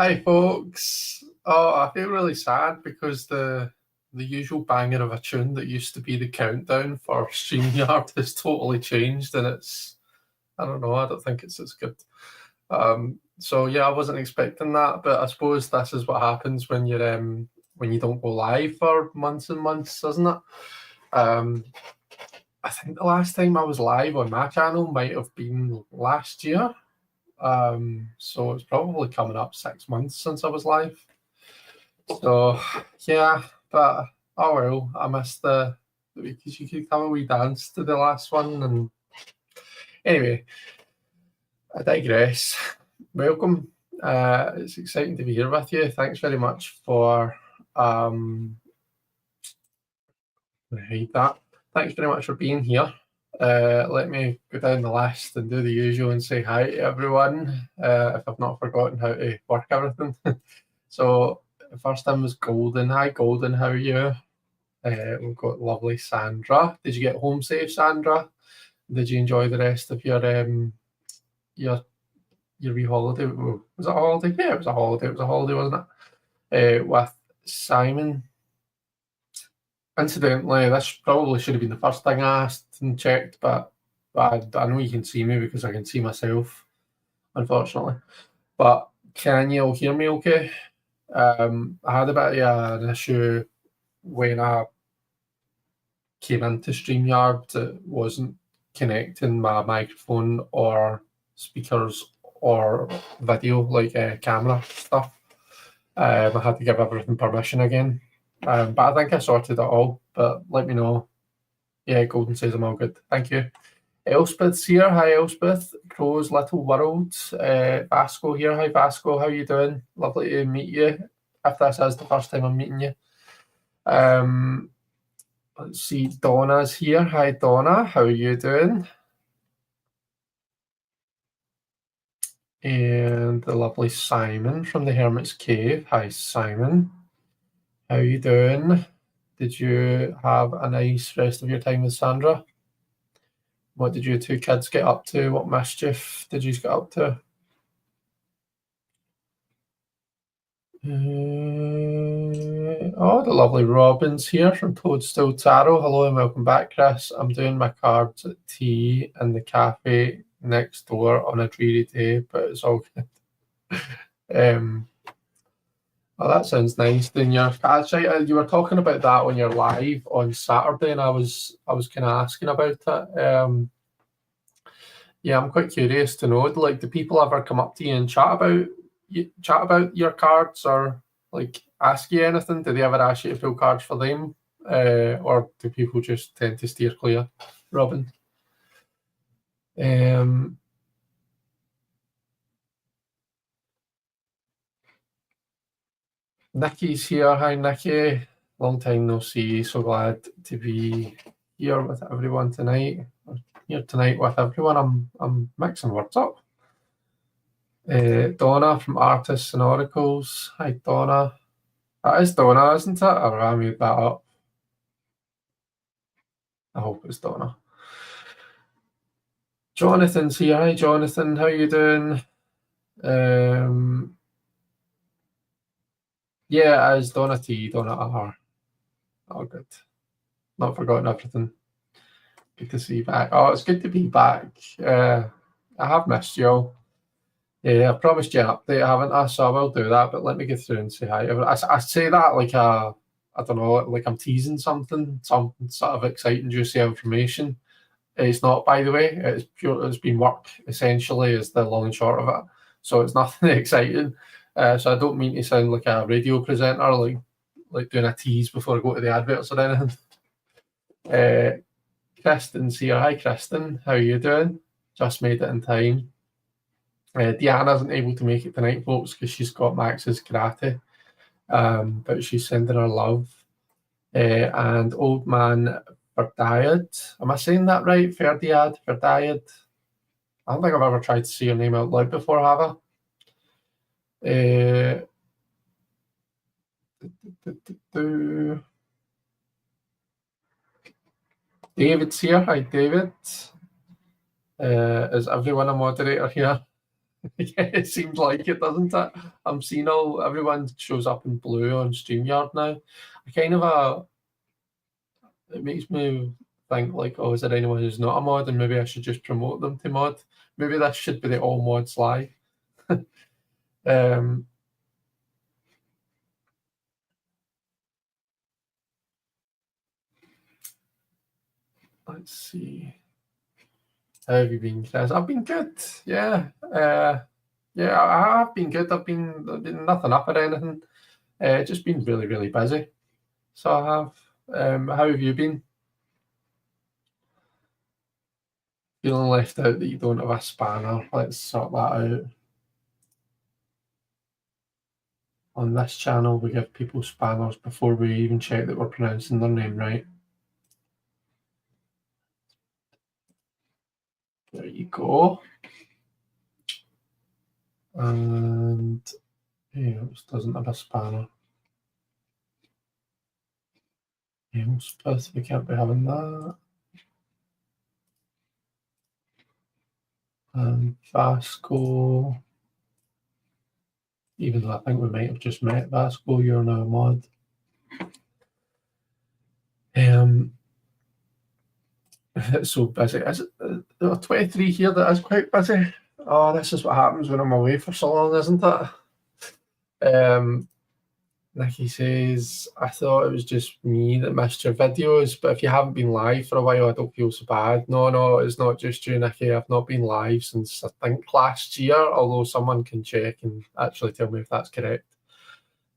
Hi, folks. Oh, I feel really sad because the usual banger of a tune that used to be the countdown for StreamYard has totally changed, and I don't know, I don't think it's as good. So yeah, I wasn't expecting that, but I suppose this is what happens when you don't go live for months and months, isn't it? Um, I think the last time I was live on my channel might have been last year. So it's probably coming up 6 months since I was live. So yeah, but oh well, I missed because you could have a wee dance to the last one. And anyway, I digress. Welcome. It's exciting to be here with you. Thanks very much for hide that. Thanks very much for being here. Let me go down the list and do the usual and say hi to everyone, if I've not forgotten how to work everything. So the first time was Golden. Hi Golden, how are you? We've got lovely Sandra. Did you get home safe, Sandra? Did you enjoy the rest of your wee holiday? Was it a holiday? Yeah, it was a holiday. It was a holiday, wasn't it? With Simon. Incidentally, this probably should have been the first thing I asked and checked, but I know you can see me because I can see myself, unfortunately. But can you all hear me okay? I had a bit of an issue when I came into StreamYard. It wasn't connecting my microphone or speakers or video, like camera stuff. I had to give everything permission again. But I think I sorted it all. But let me know. Yeah, Golden says I'm all good. Thank you. Elspeth's here. Hi, Elspeth. Crow's Little World. Vasco here. Hi, Vasco. How you doing? Lovely to meet you. If this is the first time I'm meeting you. Let's see. Donna's here. Hi, Donna. How are you doing? And the lovely Simon from the Hermit's Cave. Hi, Simon. How you doing? Did you have a nice rest of your time with Sandra? What did you two kids get up to? What mischief did you get up to? Oh, the lovely Robin's here from Toadstool Tarot. Hello and welcome back, Chris. I'm doing my cards at tea in the cafe next door on a dreary day, but it's all good. Oh, that sounds nice. Then you were talking about that when you're live on Saturday, and I was kind of asking about it. Yeah, I'm quite curious to know. Like, do people ever come up to you and chat about your cards, or like ask you anything? Do they ever ask you to pull cards for them, or do people just tend to steer clear? Robin. Nikki's here. Hi, Nikki. Long time no see. So glad to be here with everyone tonight. Here tonight with everyone. I'm mixing words up. Donna from Artists and Oracles. Hi, Donna. That is Donna, isn't it? Or I made that up. I hope it's Donna. Jonathan's here. Hi, Jonathan. How you doing? Yeah, it's Donna T, Donna R. Oh, good. Not forgotten everything. Good to see you back. Oh, it's good to be back. I have missed you all. Yeah, I promised you an update, haven't I? So I will do that, but let me get through and say hi. I say that like I don't know, like I'm teasing something sort of exciting, juicy information. It's not, by the way. It's been work, essentially, is the long and short of it. So it's nothing exciting. So I don't mean to sound like a radio presenter, like doing a tease before I go to the adverts or anything. Kristen's here. Hi, Kristen. How are you doing? Just made it in time. Deanna isn't able to make it tonight, folks, because she's got Max's karate. But she's sending her love. And Old Man Ferdiad. Am I saying that right? Ferdiad? I don't think I've ever tried to say your name out loud before, have I? David's here. Hi, David. Is everyone a moderator here? Yeah, it seems like it, doesn't it? I'm seeing everyone shows up in blue on StreamYard now. I kind of it makes me think like, oh, is there anyone who's not a mod, and maybe I should just promote them to mod. Maybe this should be the all mods live. um, let's see. How have you been, Chris? I've been good. Yeah. Yeah, I have been good. I've been nothing up or anything. Just been really, really busy. So I have. How have you been? Feeling left out that you don't have a spanner. Let's sort that out. On this channel, we give people spanners before we even check that we're pronouncing their name right. There you go. And who else doesn't have a spanner? Elspeth, we can't be having that. And Vasco. Even though I think we might have just met Vasco, you're now a mod. It's so busy. Is it 23 here that is quite busy? Oh, this is what happens when I'm away for so long, isn't it? Nikki says, I thought it was just me that missed your videos, but if you haven't been live for a while, I don't feel so bad. No, it's not just you, Nikki. I've not been live since I think last year, although someone can check and actually tell me if that's correct.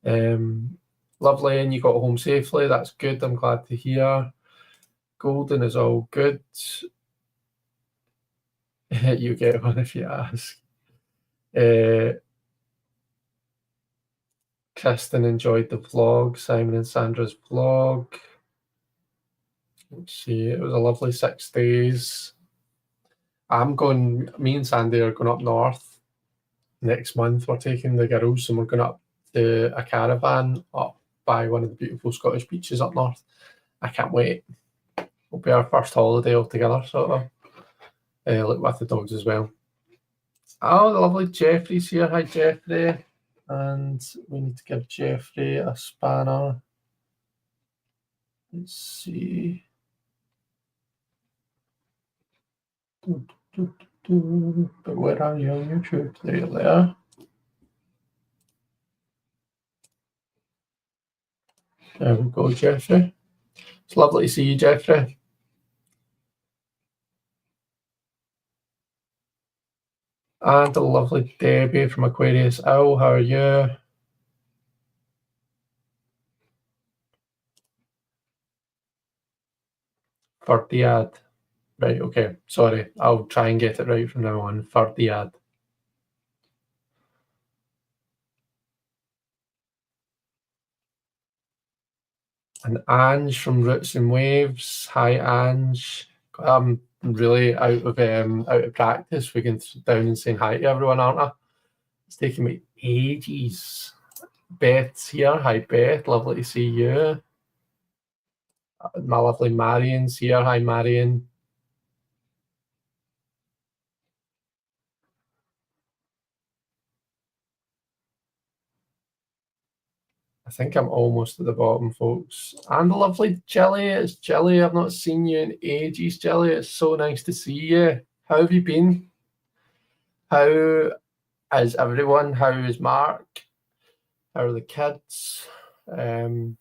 Lovely, and you got home safely. That's good. I'm glad to hear. Golden is all good. You get one if you ask. Kristen enjoyed the vlog, Simon and Sandra's vlog. Let's see, it was a lovely 6 days. Me and Sandy are going up north next month. We're taking the girls and we're going up to a caravan up by one of the beautiful Scottish beaches up north. I can't wait. It'll be our first holiday all together, sort of. Like with the dogs as well. Oh, the lovely Jeffrey's here. Hi, Jeffrey. And we need to give Jeffrey a spanner. Let's see. But where are you on YouTube? There you are. There we go, Jeffrey. It's lovely to see you, Jeffrey. And the lovely Debbie from Aquarius Owl. How are you? Ferdiad. Right, okay. Sorry. I'll try and get it right from now on. Ferdiad. And Ange from Roots and Waves. Hi, Ange. I'm really out of practice. We can down and saying hi to everyone, aren't I? It's taking me ages. Beth's here. Hi, Beth. Lovely to see you. My lovely Marion's here. Hi, Marion. I think I'm almost at the bottom, folks. And the lovely Jelly. It's Jelly. I've not seen you in ages, Jelly. It's so nice to see you. How have you been? How is everyone? How is Mark? How are the kids? I'm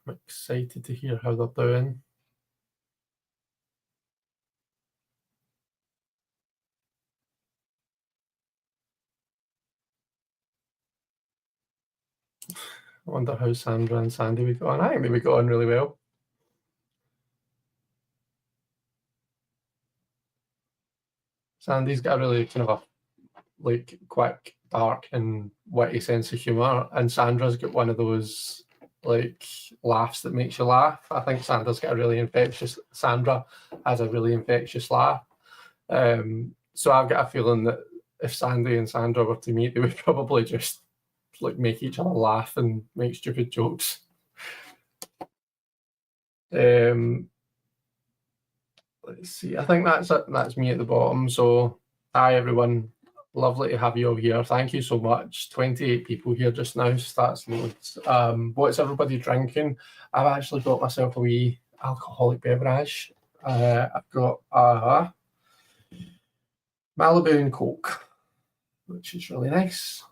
excited to hear how they're doing. I wonder how Sandra and Sandy we got on. I think we got on really well. Sandy's got a really kind of a quick, dark, and witty sense of humour, and Sandra's got one of those laughs that makes you laugh. I think Sandra has a really infectious laugh. So I've got a feeling that if Sandy and Sandra were to meet, they would probably just make each other laugh and make stupid jokes. Let's see. I think that's it. That's me at the bottom. So hi everyone. Lovely to have you all here. Thank you so much. 28 people here just now, so that's loads. What's everybody drinking? I've actually got myself a wee alcoholic beverage. I've got a Malibu and Coke, which is really nice.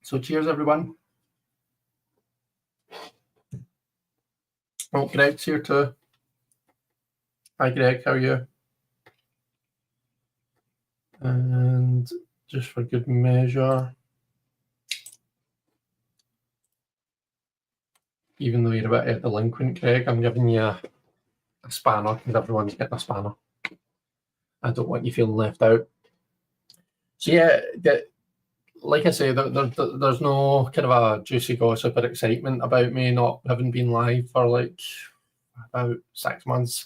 So cheers, everyone. Oh, Greg's here too. Hi, Greg, how are you? And just for good measure, even though you're a bit delinquent, Greg, I'm giving you a spanner because everyone's getting a spanner. I don't want you feeling left out. So yeah, like I say, there's no kind of a juicy gossip or excitement about me not having been live for like about 6 months.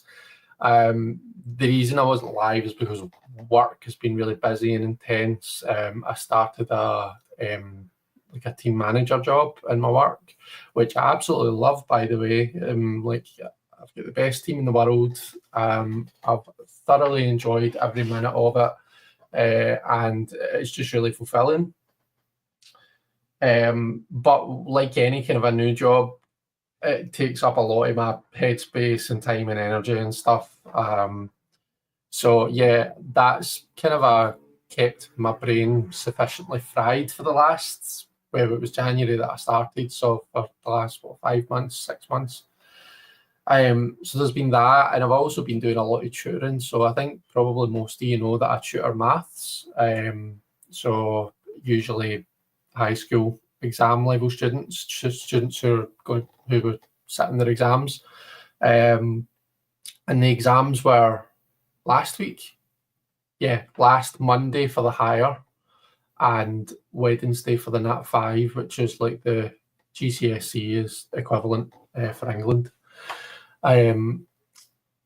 The reason I wasn't live is because work has been really busy and intense. I started a team manager job in my work, which I absolutely love, by the way. I've got the best team in the world. I've thoroughly enjoyed every minute of it, and it's just really fulfilling. But like any kind of a new job, it takes up a lot of my headspace and time and energy and stuff. So yeah, that's kind of kept my brain sufficiently fried for the last, well, it was January that I started, so for the last 5 months, 6 months. So there's been that, and I've also been doing a lot of tutoring. So I think probably most of you know that I tutor maths. So usually high school exam level students who were sitting their exams. And the exams were last week. Yeah, last Monday for the higher and Wednesday for the Nat 5, which is like the GCSE is equivalent for England.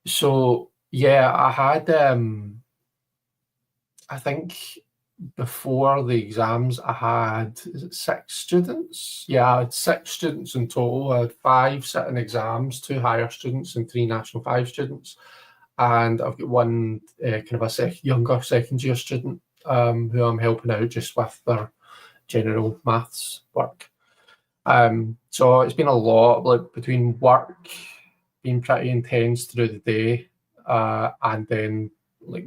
So yeah, I had I think before the exams I had 6 students. Yeah, I had 6 students in total. I had 5 sitting exams, 2 higher students and 3 National 5 students. And I've got one kind of a younger second year student who I'm helping out just with their general maths work. So it's been a lot, like between work being pretty intense through the day, and then like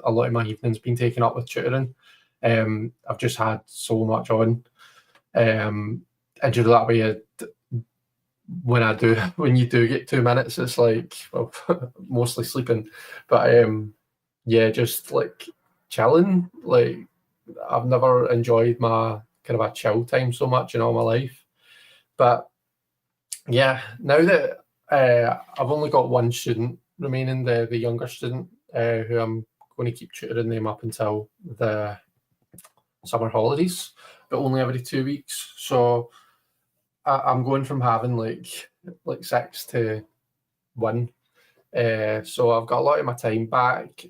a lot of my evenings been taken up with tutoring. I've just had so much on, and you know that way. When you do get 2 minutes, it's like, well, mostly sleeping, but yeah, just like chilling. Like I've never enjoyed my kind of a chill time so much in all my life. But yeah, now that I've only got one student remaining, the younger student, who I'm going to keep tutoring them up until the summer holidays, but only every 2 weeks. So I'm going from having like 6 to 1. So I've got a lot of my time back.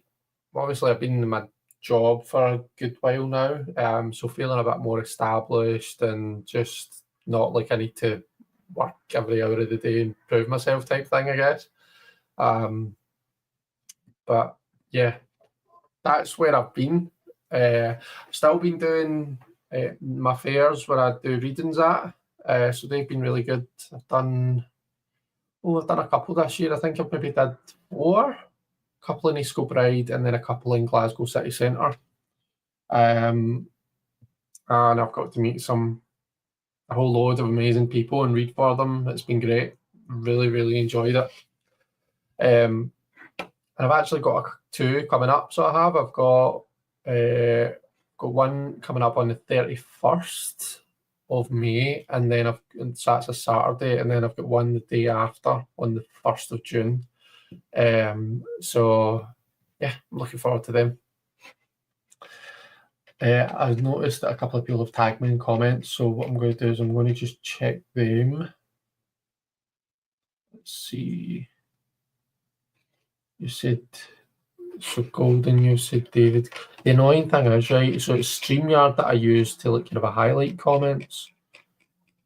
Obviously, I've been in my job for a good while now, so feeling a bit more established and just not like I need to work every hour of the day and prove myself type thing, I guess. But yeah, that's where I've been. I've still been doing my fairs where I do readings at. So they've been really good. I've done a couple this year. I think I've maybe did 4, a couple in East Kilbride and then a couple in Glasgow City Centre. And I've got to meet a whole load of amazing people and read for them. It's been great. Really, really enjoyed it. And I've actually got 2 coming up. So I've got one coming up on the 31st of May, and then so that's a Saturday, and then I've got one the day after on the 1st of June. So yeah, I'm looking forward to them. I've noticed that a couple of people have tagged me in comments, so what I'm going to do is I'm going to just check them. Let's see. You said, so Golden, you said David. The annoying thing is, right, so it's StreamYard that I use to like kind of a highlight comments.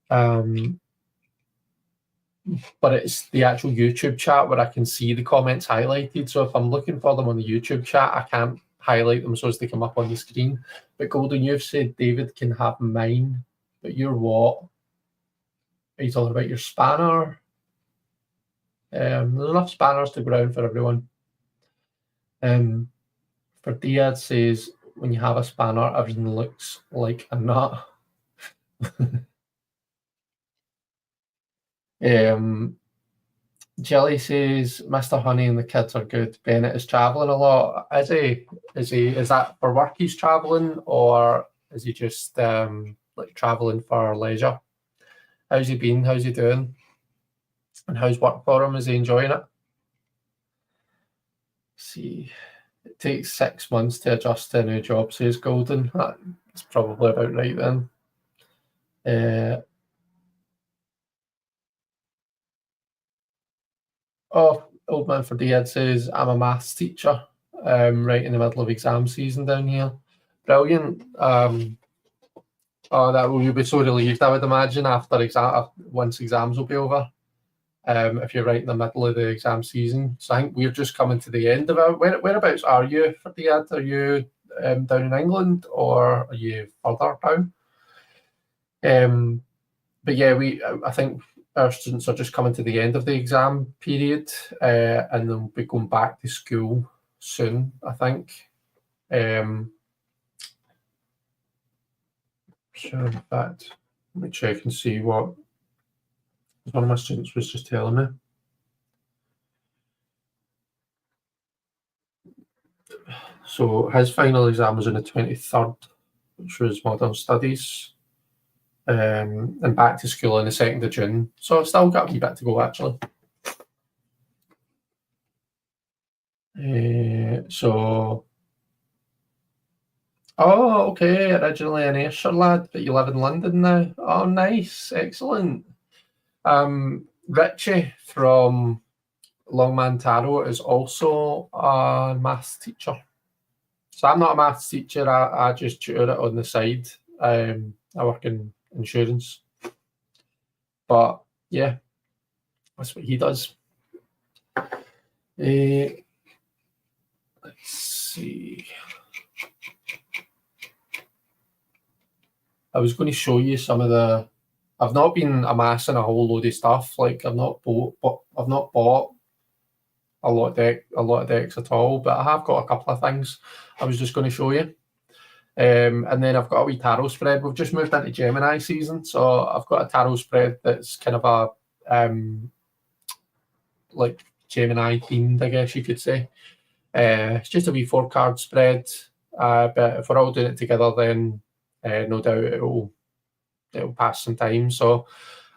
But it's the actual YouTube chat where I can see the comments highlighted. So if I'm looking for them on the YouTube chat, I can't highlight them so as they come up on the screen. But Golden, you've said David can have mine, but you're what? Are you talking about your spanner? There's enough spanners to go around for everyone. For Diad says, when you have a spanner, everything looks like a nut. Jelly says, Mr. Honey and the kids are good. Bennett is travelling a lot. Is he? Is that for work he's travelling, or is he just like travelling for leisure? How's he been? How's he doing? And how's work for him? Is he enjoying it? See, it takes 6 months to adjust to a new job, says Golden. That's probably about right then. Old Man for Diad says, I'm a maths teacher, right in the middle of exam season down here. Brilliant. You'll be so relieved, I would imagine, once exams will be over. If you're right in the middle of the exam season. So I think we're just coming to the end of it. Whereabouts are you for Diad? Are you down in England, or are you further down? But yeah, I think our students are just coming to the end of the exam period, and they'll be going back to school soon, I think. Sure, in fact, let me check and see what one of my students was just telling me. So his final exam was on the 23rd, which was Modern Studies, and back to school on the 2nd of June. So I've still got a wee bit to go, actually. Okay, originally an Ayrshire lad, but you live in London now. Oh, nice, excellent. Richie from Longman Tarot is also a maths teacher. So I'm not a maths teacher, I just tutor it on the side. I work in insurance. But yeah, that's what he does. Let's see. I was going to show you some of the. I've not been amassing a whole load of stuff. Like I've not bought a lot of decks at all. But I have got a couple of things I was just going to show you. And then I've got a wee tarot spread. We've just moved into Gemini season, so I've got a tarot spread that's kind of a like Gemini themed, I guess you could say. It's just a wee 4-card spread, but if we're all doing it together, then no doubt it'll pass some time. So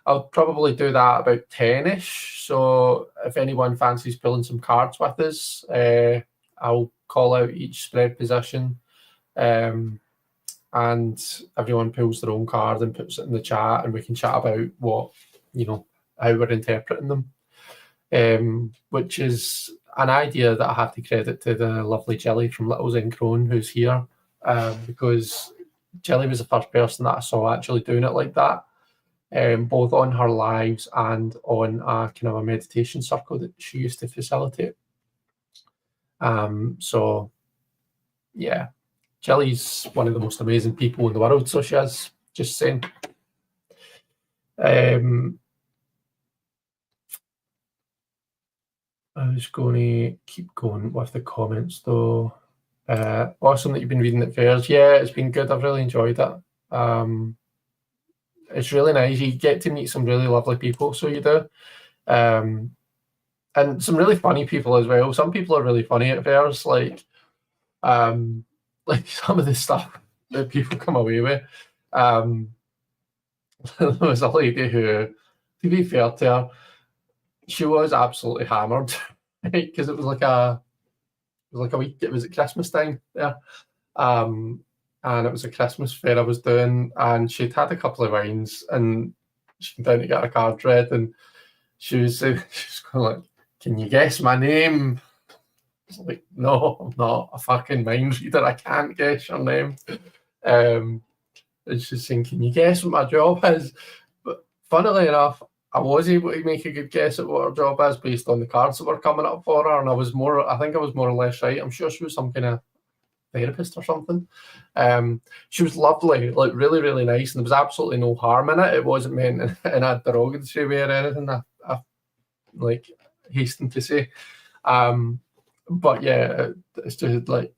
I'll probably do that about 10ish. So if anyone fancies pulling some cards with us, I'll call out each spread position. And everyone pulls their own card and puts it in the chat, and we can chat about what, how we're interpreting them, which is an idea that I have to credit to the lovely Jelly from Little Zen Crone, who's here, because Jelly was the first person that I saw actually doing it like that, both on her lives and on a kind of a meditation circle that she used to facilitate. So yeah, Jelly's one of the most amazing people in the world, so she is, just saying. I was going to keep going with the comments though. Awesome that you've been reading at fairs. Yeah, it's been good. I've really enjoyed it. It's really nice. You get to meet some really lovely people, so you do. And some really funny people as well. Some people are really funny at fairs, like some of the stuff that people come away with. There was a lady who, to be fair to her, she was absolutely hammered, because it was a week. It was at Christmas time there, and it was a Christmas fair I was doing, and she'd had a couple of wines, and she came down to get her card read, and she was going like, "Can you guess my name?" I was like, "No, I'm not a fucking mind reader. I can't guess your name." And she's saying, "Can you guess what my job is?" But funnily enough, I was able to make a good guess at what her job is based on the cards that were coming up for her, and I think I was more or less right. I'm sure she was some kind of therapist or something. She was lovely, like really, really nice, and there was absolutely no harm in it. It wasn't meant in a derogatory way or anything. I like hasten to say. But yeah, it's just like,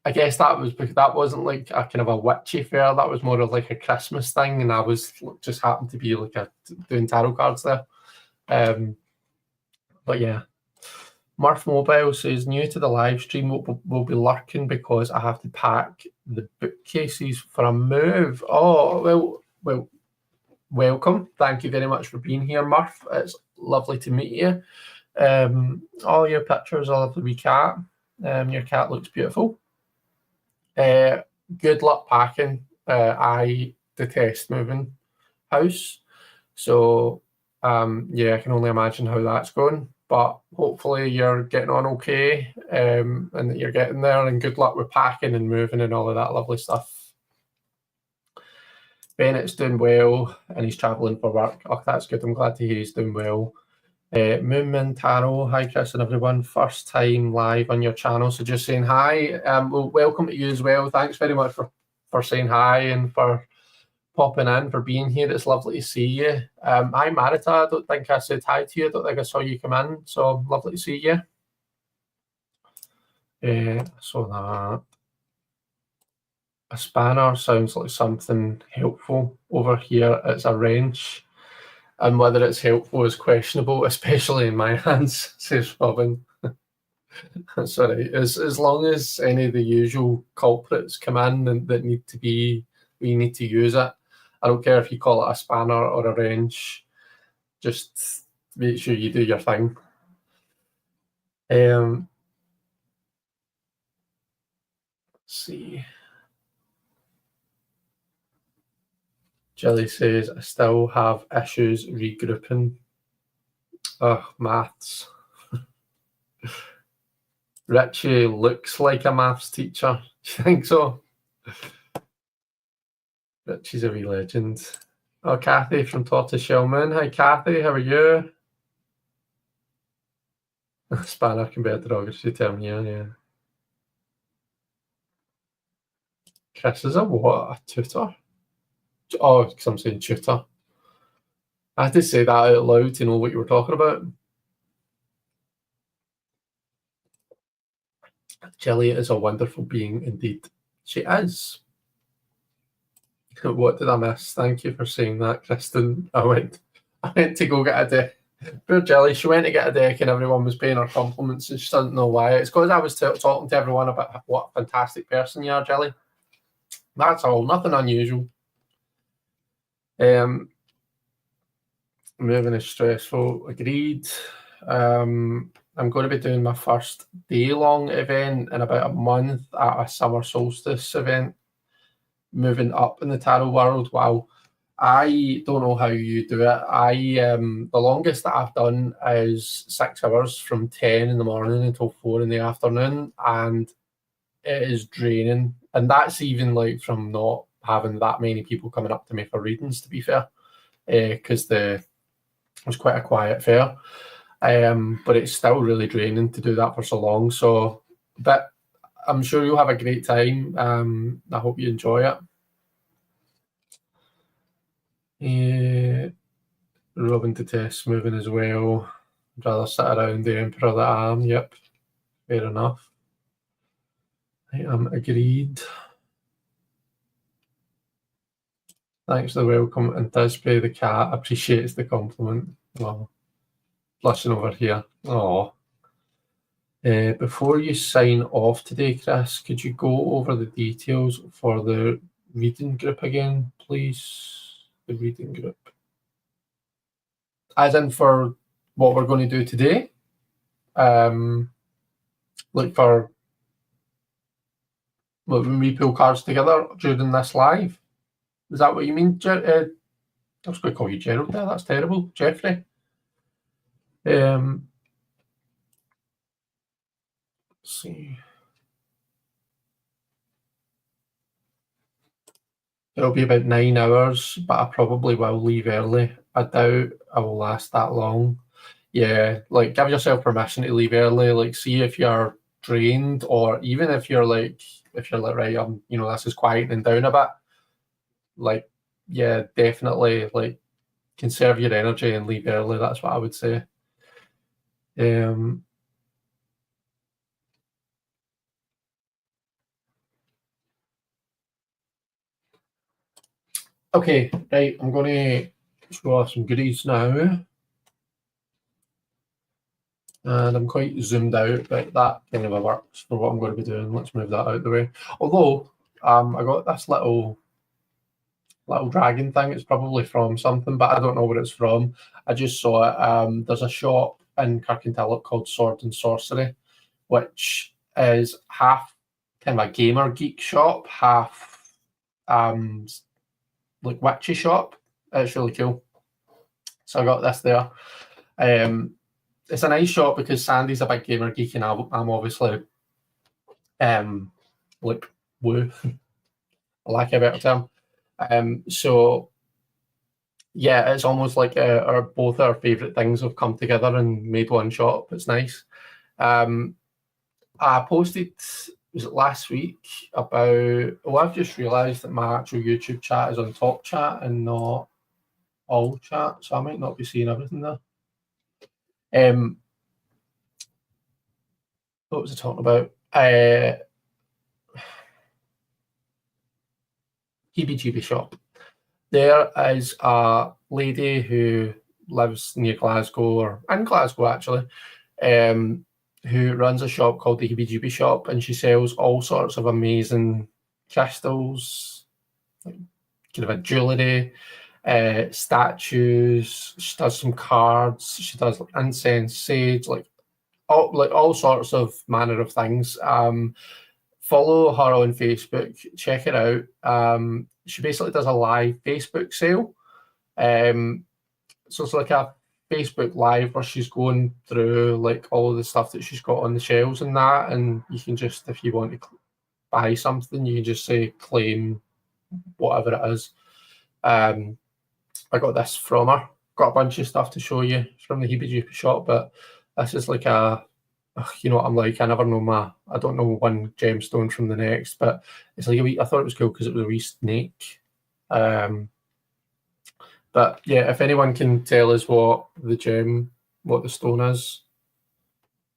I guess that was because that wasn't like a kind of a witchy fair. That was more of like a Christmas thing, and I was just happened to be like doing tarot cards there. But yeah, Murph Mobile says new to the live stream. Will be lurking because I have to pack the bookcases for a move. Oh well, welcome. Thank you very much for being here, Murph. It's lovely to meet you. All your pictures, all of the wee cat. Your cat looks beautiful. Good luck packing. I detest moving house, so yeah, I can only imagine how that's going. But hopefully you're getting on okay, and that you're getting there. And good luck with packing and moving and all of that lovely stuff. Bennett's doing well, and he's travelling for work. Oh, that's good. I'm glad to hear he's doing well. Moonman Taro, hi Chris and everyone. First time live on your channel, so just saying hi. Well, welcome to you as well. Thanks very much for saying hi and for popping in, for being here. It's lovely to see you. Hi Marita, I don't think I said hi to you. I don't think I saw you come in, so lovely to see you. So that a spanner sounds like something helpful. Over here it's a wrench, and whether it's helpful is questionable, especially in my hands, says Robin. That's all right. As long as any of the usual culprits come in and that need to be, we need to use it. I don't care if you call it a spanner or a wrench. Just make sure you do your thing. Let's see. Jelly says, I still have issues regrouping. Oh, maths. Richie looks like a maths teacher. Do you think so? Richie's a wee legend. Oh, Kathy from Tortoiseshell Moon. Hi, Kathy. How are you? Spanner can be a derogatory term here, yeah. Chris is a what? A tutor? Oh, because I'm saying tutor. I had to say that out loud to know what you were talking about. Jelly is a wonderful being indeed. She is. What did I miss? Thank you for saying that, Kristen. I went to go get a deck. Poor Jelly, she went to get a deck and everyone was paying her compliments and she doesn't know why. It's because I was talking to everyone about what a fantastic person you are, Jelly. That's all, nothing unusual. Moving is stressful, agreed. I'm going to be doing my first day-long event in about a month at a summer solstice event. Moving up in the tarot world. Wow. I don't know how you do it. The longest that I've done is 6 hours from 10 in the morning until 4 in the afternoon, and it is draining. And that's even like from not having that many people coming up to me for readings, to be fair, because it was quite a quiet fair. But it's still really draining to do that for so long. So, but I'm sure you'll have a great time. I hope you enjoy it. Robin detests moving as well. I'd rather sit around the emperor that I am. Yep, fair enough. I am agreed. Thanks for the welcome. And Display the cat appreciates the compliment. Well, blushing over here. Oh. Before you sign off today, Chris, could you go over the details for the reading group again, please? The reading group. As in for what we're going to do today. Like for when we pull cards together during this live. Is that what you mean? I was going to call you Gerald there. That's terrible. Jeffrey. Let's see. It'll be about 9 hours, but I probably will leave early. I doubt I will last that long. Yeah, like give yourself permission to leave early. Like see if you're drained, or even if you're like right, this is quieting down a bit, like, yeah, definitely, like, conserve your energy and leave early. That's what I would say. Okay, right, I'm going to show off some goodies now. And I'm quite zoomed out, but that kind of works for what I'm going to be doing. Let's move that out of the way. Although, I got this little dragon thing. It's probably from something, but I don't know where it's from. I just saw it. There's a shop in Kirkintilloch called Sword and Sorcery, which is half kind of a gamer geek shop, half like witchy shop. It's really cool. So I got this there. It's a nice shop because Sandy's a big gamer geek and I'm obviously like woo, I lack a better term. So yeah, it's almost like both our favourite things have come together and made one shop. It's nice. I posted, was it last week, about, I've just realised that my actual YouTube chat is on top chat and not all chat, so I might not be seeing everything there. What was I talking about? Heebie-jeebie shop. There is a lady who lives near Glasgow, or in Glasgow actually, who runs a shop called the Heebie-jeebie shop, and she sells all sorts of amazing crystals, like kind of a jewellery, statues. She does some cards. She does like incense, sage, like all sorts of manner of things. Follow her on Facebook. Check it out. She basically does a live Facebook sale. So it's like a Facebook Live where she's going through like all of the stuff that she's got on the shelves and that, and you can just, if you want to buy something, you can just say claim whatever it is. I got this from her. Got a bunch of stuff to show you from the Heebie-jeebie shop, but this is like you know what I'm like. I never know I don't know one gemstone from the next, but it's like I thought it was cool because it was a wee snake. But yeah, if anyone can tell us what the stone is,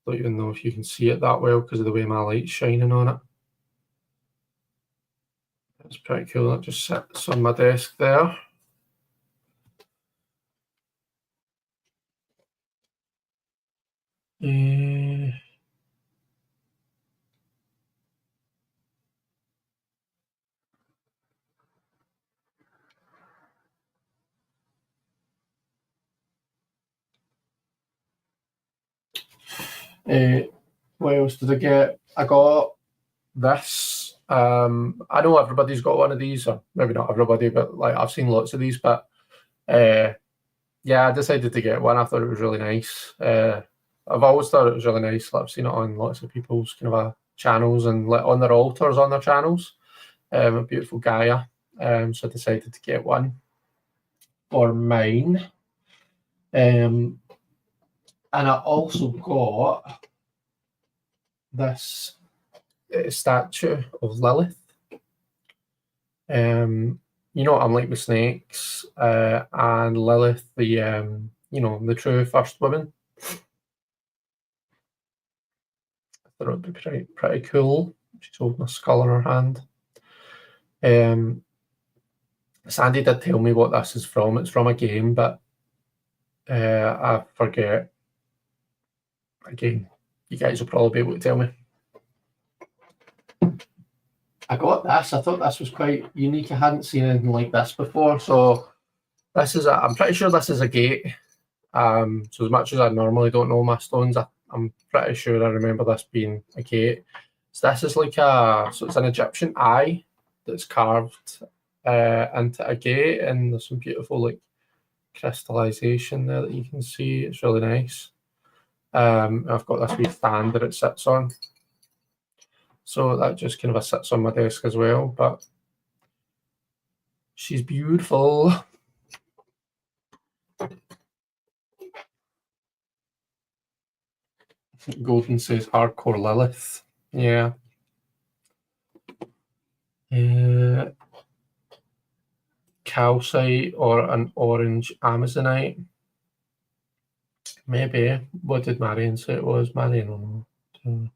I don't even know if you can see it that well because of the way my light's shining on it. It's pretty cool. That just sits on my desk there. What else did I get? I got this. I know everybody's got one of these, or maybe not everybody, but like I've seen lots of these. But yeah, I decided to get one. I thought it was really nice. I've always thought it was really nice. I've seen it on lots of people's kind of channels and on their altars on their channels. A beautiful Gaia. So I decided to get one for mine. And I also got this statue of Lilith. You know what I'm like with snakes, and Lilith, the true first woman. I thought it would be pretty cool. She's holding a skull in her hand. Sandy did tell me what this is from. It's from a game, but I forget. Again, you guys will probably be able to tell me. I got this. I thought this was quite unique. I hadn't seen anything like this before. So this is I'm pretty sure this is a gate. So as much as I normally don't know my stones, I'm pretty sure I remember this being a gate. So this is like so it's an Egyptian eye that's carved into a gate, and there's some beautiful like crystallization there that you can see. It's really nice. I've got this wee stand that it sits on. So that just kind of sits on my desk as well, but she's beautiful. Golden says hardcore Lilith. Yeah. Calcite or an orange amazonite. Maybe. What did Marion say it was? Marion will know.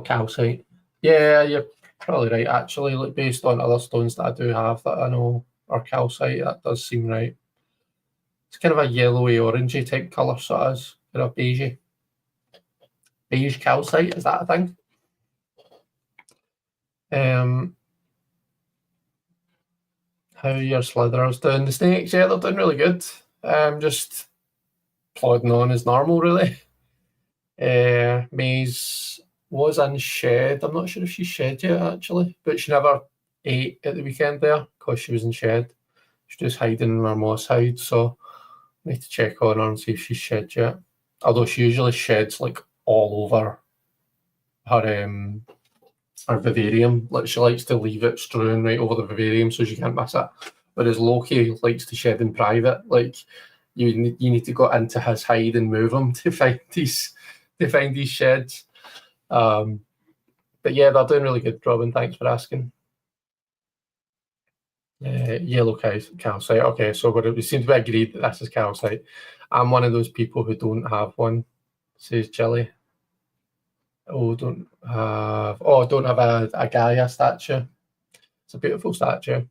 Calcite. Yeah, you're probably right. Actually, like based on other stones that I do have that I know are calcite, that does seem right. It's kind of a yellowy, orangey type colour, so it is. Kind of beigey. Beige calcite, is that a thing? How are your slitherers doing? The snakes, yeah, they're doing really good. Just plodding on as normal, really. Maze was in shed. I'm not sure if she's shed yet, actually, but she never ate at the weekend there because she was in shed. She's just hiding in her moss hide, so I need to check on her and see if she's shed yet. Although she usually sheds like all over her vivarium. Like she likes to leave it strewn right over the vivarium so she can't miss it. Whereas Loki likes to shed in private. Like you need to go into his hide and move him to find these sheds. But yeah, they're doing really good, Robin. Thanks for asking. Yellow calcite. Okay, so we seem to be agreed that this is calcite. I'm one of those people who don't have one, says Jilly. Don't have a Gaia statue. It's a beautiful statue.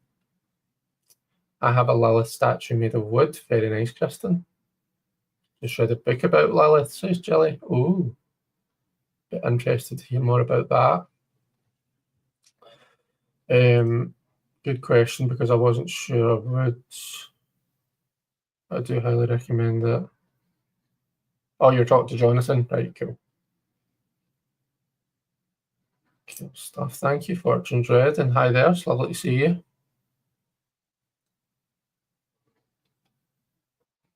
I have a Lilith statue made of wood. Very nice, Kristen. Just read a book about Lilith, says Jilly. Oh, bit interested to hear more about that. Good question, because I wasn't sure I would. I do highly recommend it. Oh, you're talking to Jonathan? Right, cool. Cool stuff. Thank you, Fortune's Red, and hi there. It's lovely to see you.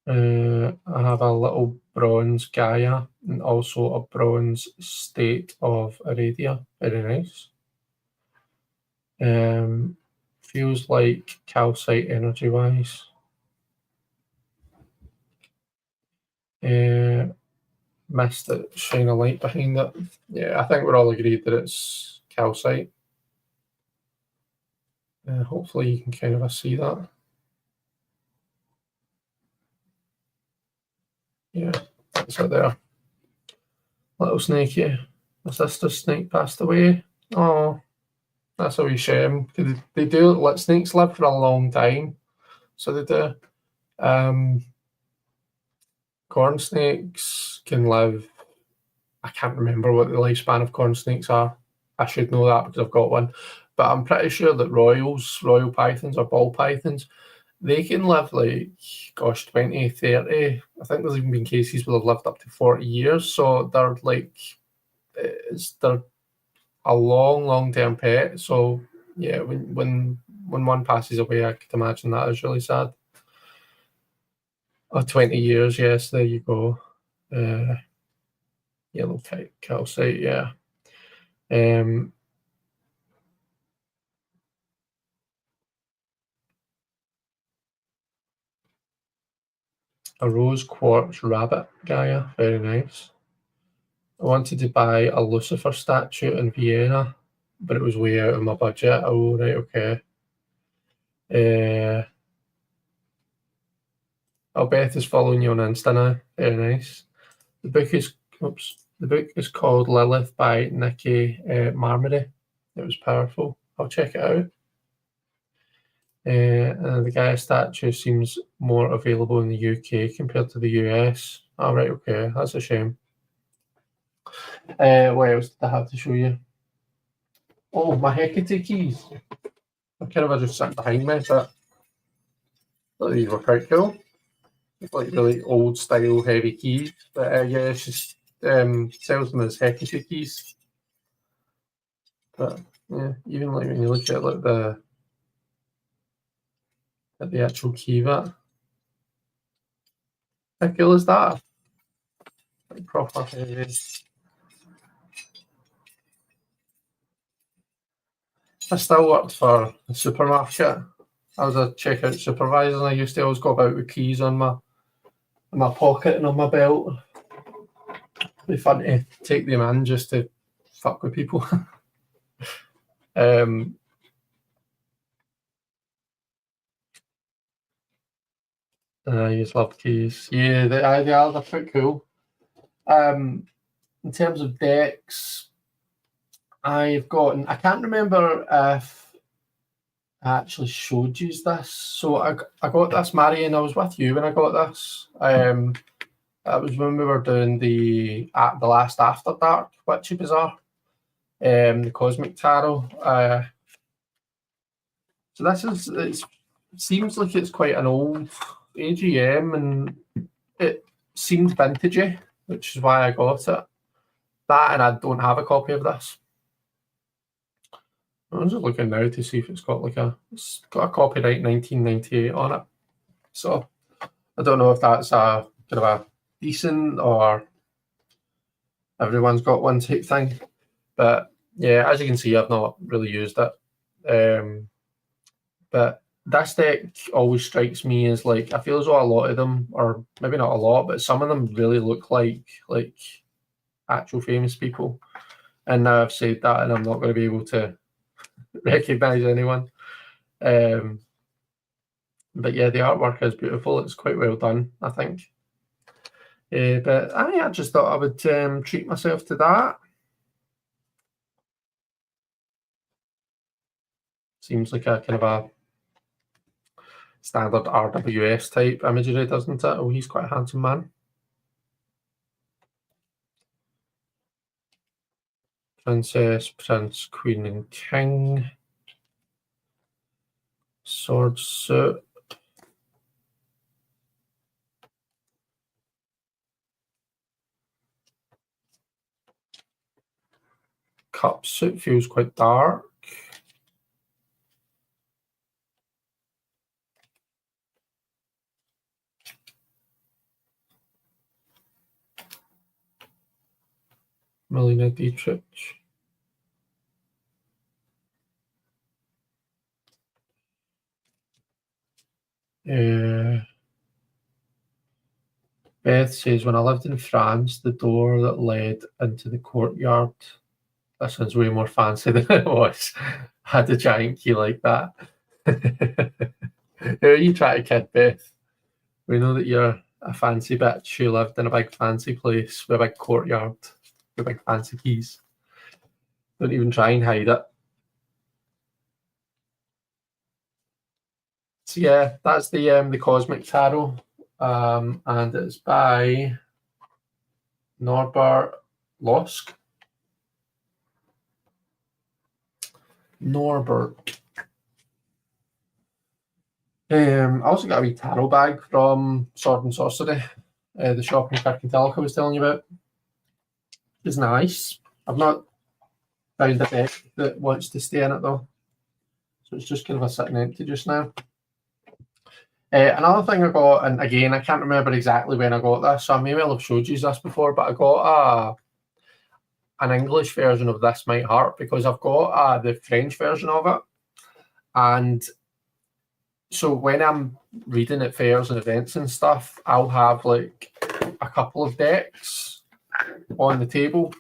I have a little bronze Gaia and also a bronze State of Aradia. Very nice. Feels like calcite energy-wise. Missed it, shine a light behind it. Yeah, I think we're all agreed that it's calcite. Hopefully you can kind of see that. Yeah, that's it there. Little snakey. My sister's snake passed away. Oh, that's a wee shame. They do let snakes live for a long time. So they do. Corn snakes can live. I can't remember what the lifespan of corn snakes are. I should know that because I've got one. But I'm pretty sure that royal pythons or ball pythons, they can live like, 20, 30. I think there's even been cases where they've lived up to 40 years. So they're like, they're a long-term pet. So yeah, when one passes away, I could imagine that is really sad. 20 years, yes, there you go. Yellow calcite, yeah. A rose quartz rabbit Gaia, very nice. I wanted to buy a Lucifer statue in Vienna, but it was way out of my budget. Oh, right, okay. Beth is following you on Insta now. Very nice. The book is called Lilith by Nikki Marmory. It was powerful. I'll check it out. And the Gaia statue seems more available in the UK compared to the US. Oh, right, okay. That's a shame. What else did I have to show you? Oh, my Hecate keys. I kind of just sat behind me, but these were quite cool. Like really old style heavy keys. But yeah, she sells them as Hecate keys. But yeah, even like when you look at like the actual key bit. How cool is that? Like proper heavy. I still worked for a supermarket. I was a checkout supervisor and I used to always go about with keys on in my pocket and on my belt. It'd be fun to take them in just to fuck with people. I just love keys. Yeah, they are. They're pretty cool. In terms of decks, I've got. I can't remember if I actually showed you this. So I got this, Marion. I was with you when I got this. That was when we were doing the last After Dark Witchy Bazaar, the Cosmic Tarot. So this is. It seems like it's quite an old AGM, and it seems vintagey, which is why I got it. That, and I don't have a copy of this. I'm just looking now to see if it's got a copyright 1998 on it. So I don't know if that's a kind of a decent or everyone's got one type thing. But yeah, as you can see, I've not really used it. But this deck always strikes me as like, I feel as though a lot of them, or maybe not a lot, but some of them really look like actual famous people. And now I've said that, and I'm not going to be able to recognize anyone. But yeah, the artwork is beautiful. It's quite well done, I think. But I just thought I would treat myself to that. Seems like a kind of a standard RWS type imagery, doesn't it? Oh, he's quite a handsome man. Princess, Prince, Queen, and King. Sword suit. Cup suit feels quite dark. Melina Dietrich. Beth says, when I lived in France, the door that led into the courtyard, that sounds way more fancy than it was, had a giant key like that. Who are you trying to kid, Beth? We know that you're a fancy bitch who lived in a big fancy place with a big courtyard with big fancy keys. Don't even try and hide it. So yeah, that's the Cosmic Tarot, and it's by Norbert Losk. Norbert. I also got a wee tarot bag from Sword and Sorcery, the shop in Kirkintilloch I was telling you about. It's nice. I've not found a deck that wants to stay in it though, so it's just kind of a sitting empty just now. Another thing I got, and again I can't remember exactly when I got this, so I may well have showed you this before, but I got an English version of This Might Hurt because I've got the French version of it, and so when I'm reading at fairs and events and stuff, I'll have like a couple of decks on the table.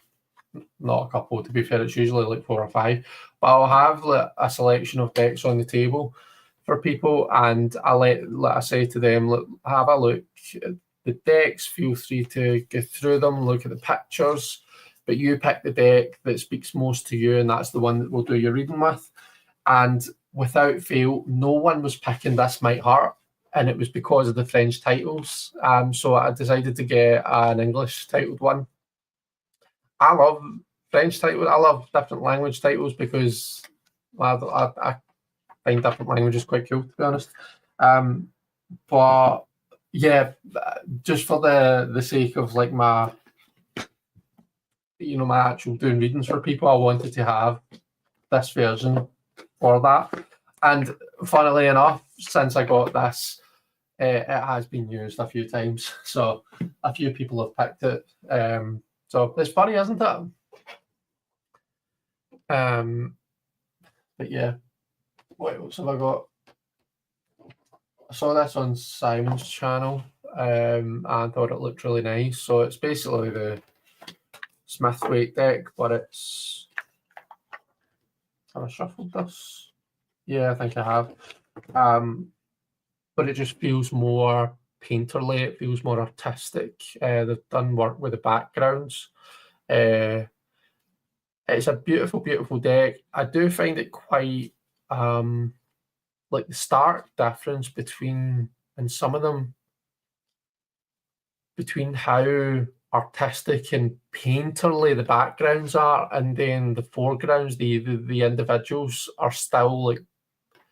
Not a couple, to be fair, it's usually like 4 or 5, but I'll have like a selection of decks on the table for people, and I say to them, look, have a look at the decks, feel free to go through them, look at the pictures, but you pick the deck that speaks most to you, and that's the one that we'll do your reading with. And without fail, no one was picking This Might Hurt, and it was because of the French titles. So I decided to get an English titled one. I love French titles. I love different language titles because I find different languages quite cool, to be honest. But yeah, just for the sake of like my actual doing readings for people, I wanted to have this version for that. And funnily enough, since I got this, it has been used a few times, so a few people have picked it. So it's funny, isn't it? But yeah, what else have I got? I saw this on Simon's channel. and I thought it looked really nice. So it's basically the Smithwaite deck, but it's... Have I shuffled this? Yeah, I think I have. But it just feels more painterly. It feels more artistic. They've done work with the backgrounds. It's a beautiful, beautiful deck. I do find it quite like the stark difference between, and some of them, between how artistic and painterly the backgrounds are, and then the foregrounds, the individuals are still like,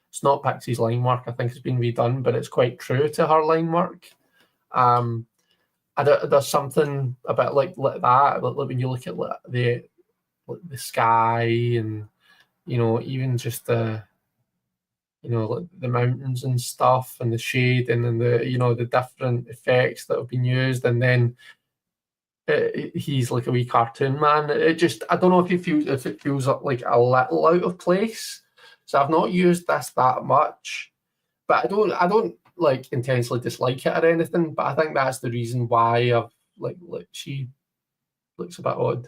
it's not Pixie's line work. I think it's been redone, but it's quite true to her line work. There's something about like that, like when you look at the sky, and even just the the mountains and stuff, and the shade, and then the different effects that have been used, and then he's like a wee cartoon man. I don't know if it feels like a little out of place. So I've not used this that much, but I don't like intensely dislike it or anything. But I think that's the reason why I've like she looks a bit odd.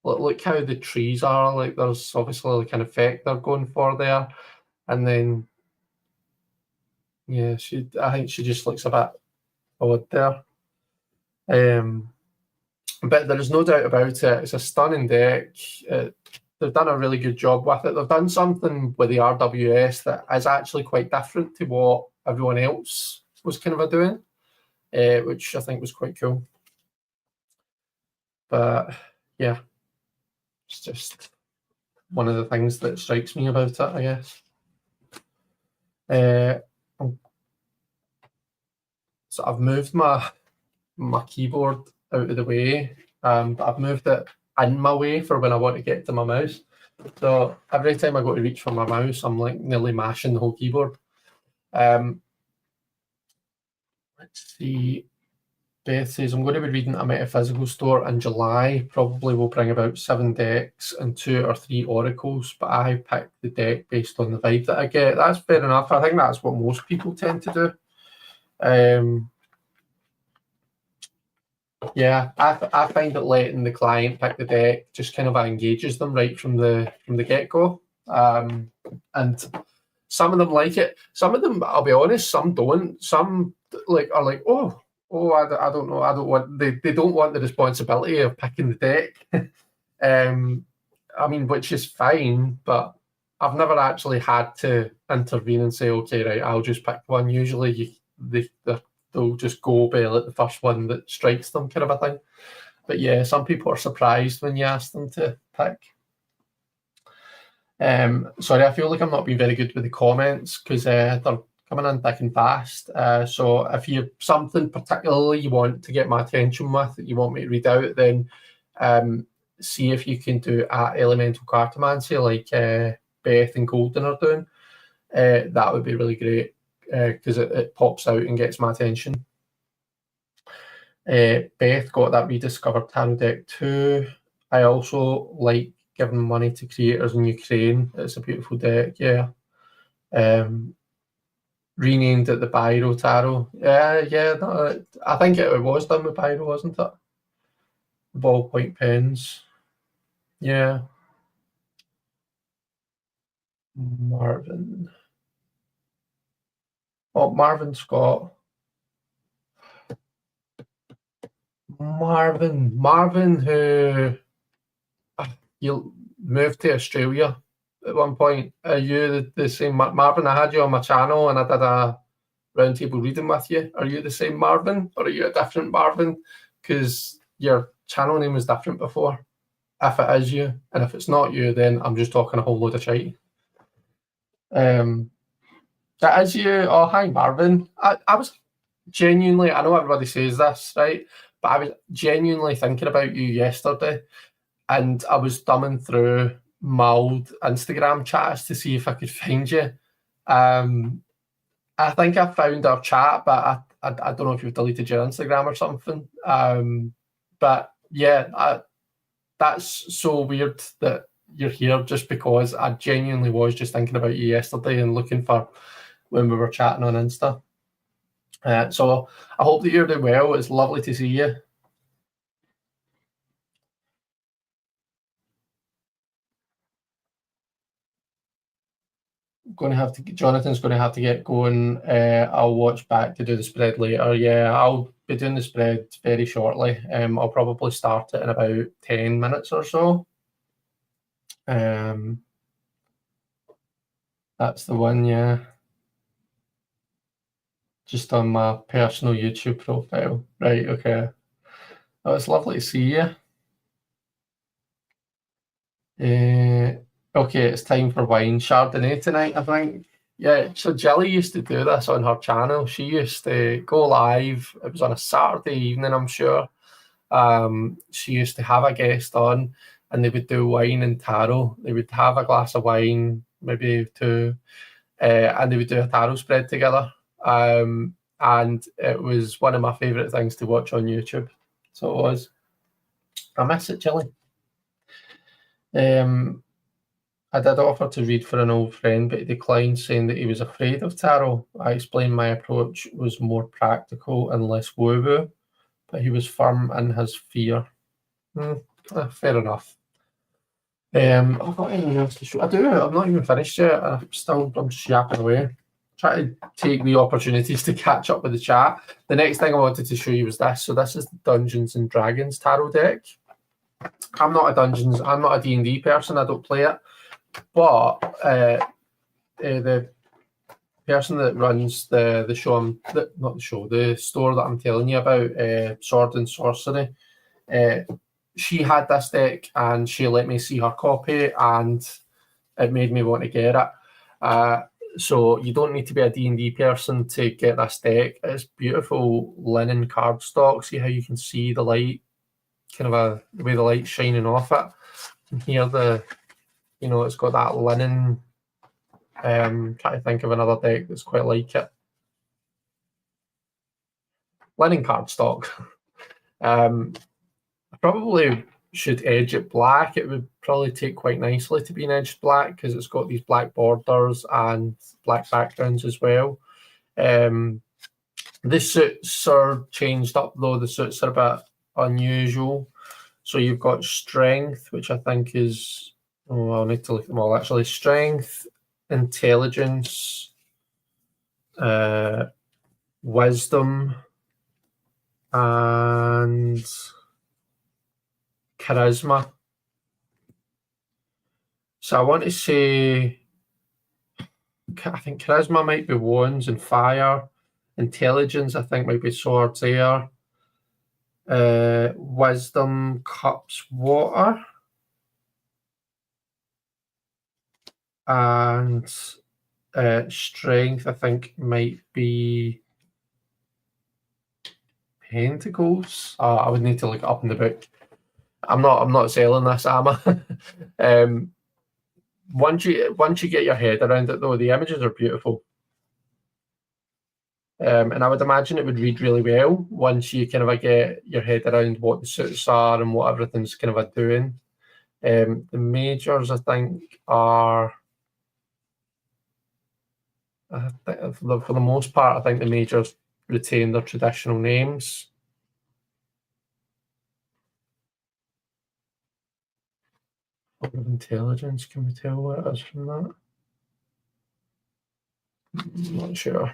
Look how the trees are. Like there's obviously like an effect they're going for there, and then yeah, I think she just looks a bit odd there. But there is no doubt about it. It's a stunning deck. They've done a really good job with it. They've done something with the RWS that is actually quite different to what everyone else was kind of doing, which I think was quite cool. But yeah, it's just one of the things that strikes me about it, I guess. So I've moved my keyboard out of the way, but I've moved it in my way for when I want to get to my mouse. So every time I go to reach for my mouse, I'm like nearly mashing the whole keyboard. Let's see. Beth says, I'm going to be reading a metaphysical store in July. Probably will bring about 7 decks and 2 or 3 oracles, but I pick the deck based on the vibe that I get. That's fair enough. I think that's what most people tend to do. Yeah, I find that letting the client pick the deck just kind of engages them right from the get-go. And some of them like it. Some of them, I'll be honest, some don't. Some are like, I don't know. I don't want. They don't want the responsibility of picking the deck. I mean, which is fine, but I've never actually had to intervene and say, okay, right, I'll just pick one. Usually, they'll just go by like the first one that strikes them, kind of a thing. But yeah, some people are surprised when you ask them to pick. Sorry, I feel like I'm not being very good with the comments because they're coming in thick and fast. So if you have something particularly you want to get my attention with, that you want me to read out, then see if you can do at Elemental Cartomancy like Beth and Golden are doing. That would be really great because it pops out and gets my attention. Beth got that rediscovered tarot deck too. I also like giving money to creators in Ukraine. It's a beautiful deck, yeah. Renamed it the Biro Tarot. Yeah. I think it was done with Biro, wasn't it? Ballpoint pens. Yeah. Marvin. Oh, Marvin Scott. Marvin, who you moved to Australia at one point. Are you the same Marvin? I had you on my channel and I did a roundtable reading with you. Are you the same Marvin or are you a different Marvin? Because your channel name was different before. If it is you, and if it's not you, then I'm just talking a whole load of shite. That is you. Oh, hi, Marvin. I was genuinely, I know everybody says this, right? But I was genuinely thinking about you yesterday, and I was thumbing through my old Instagram chats to see if I could find you. I think I found our chat, but I don't know if you've deleted your Instagram or something. But yeah, that's so weird that you're here just because I genuinely was just thinking about you yesterday and looking for when we were chatting on Insta. So I hope that you're doing well. It's lovely to see you. Jonathan's going to have to get going. I'll watch back to do the spread later. Yeah, I'll be doing the spread very shortly. I'll probably start it in about 10 minutes or so. That's the one, yeah. Just on my personal YouTube profile. Right, okay. Oh, it's lovely to see you. Okay, it's time for wine Chardonnay tonight, I think. Yeah, so Jilly used to do this on her channel. She used to go live. It was on a Saturday evening, I'm sure. She used to have a guest on, and they would do wine and tarot. They would have a glass of wine, maybe two, and they would do a tarot spread together. And it was one of my favourite things to watch on YouTube. So it was. I miss it, Jilly. I did offer to read for an old friend, but he declined, saying that he was afraid of tarot. I explained my approach was more practical and less woo-woo, but he was firm in his fear. Fair enough. I've got anything else to show. I do. I'm not even finished yet. I'm just yapping away. Try to take the opportunities to catch up with the chat. The next thing I wanted to show you was this. So this is the Dungeons and Dragons tarot deck. I'm not a D&D person. I don't play it. But the person that runs the store that I'm telling you about, Sword and Sorcery, she had this deck and she let me see her copy, and it made me want to get it. So you don't need to be a D&D person to get this deck. It's beautiful linen cardstock. See how you can see the light, the way the light's shining off it. And here it's got that linen. Trying to think of another deck that's quite like it. Linen cardstock. I probably should edge it black. It would probably take quite nicely to be an edged black because it's got these black borders and black backgrounds as well. The suits are changed up though. The suits are a bit unusual. So you've got strength, which I think is, I'll need to look at them all actually. Strength, intelligence, wisdom, and charisma. So I want to say, I think charisma might be wands and fire. Intelligence, I think, might be swords, air. Wisdom, cups, water. And strength, I think, might be pentacles. I would need to look it up in the book. I'm not selling this, am I? Once you get your head around it, though, the images are beautiful. And I would imagine it would read really well once you get your head around what the suits are and what everything's doing. The majors, I think, are, for the most part, I think the majors retain their traditional names. Intelligence, can we tell what it is from that? I'm not sure.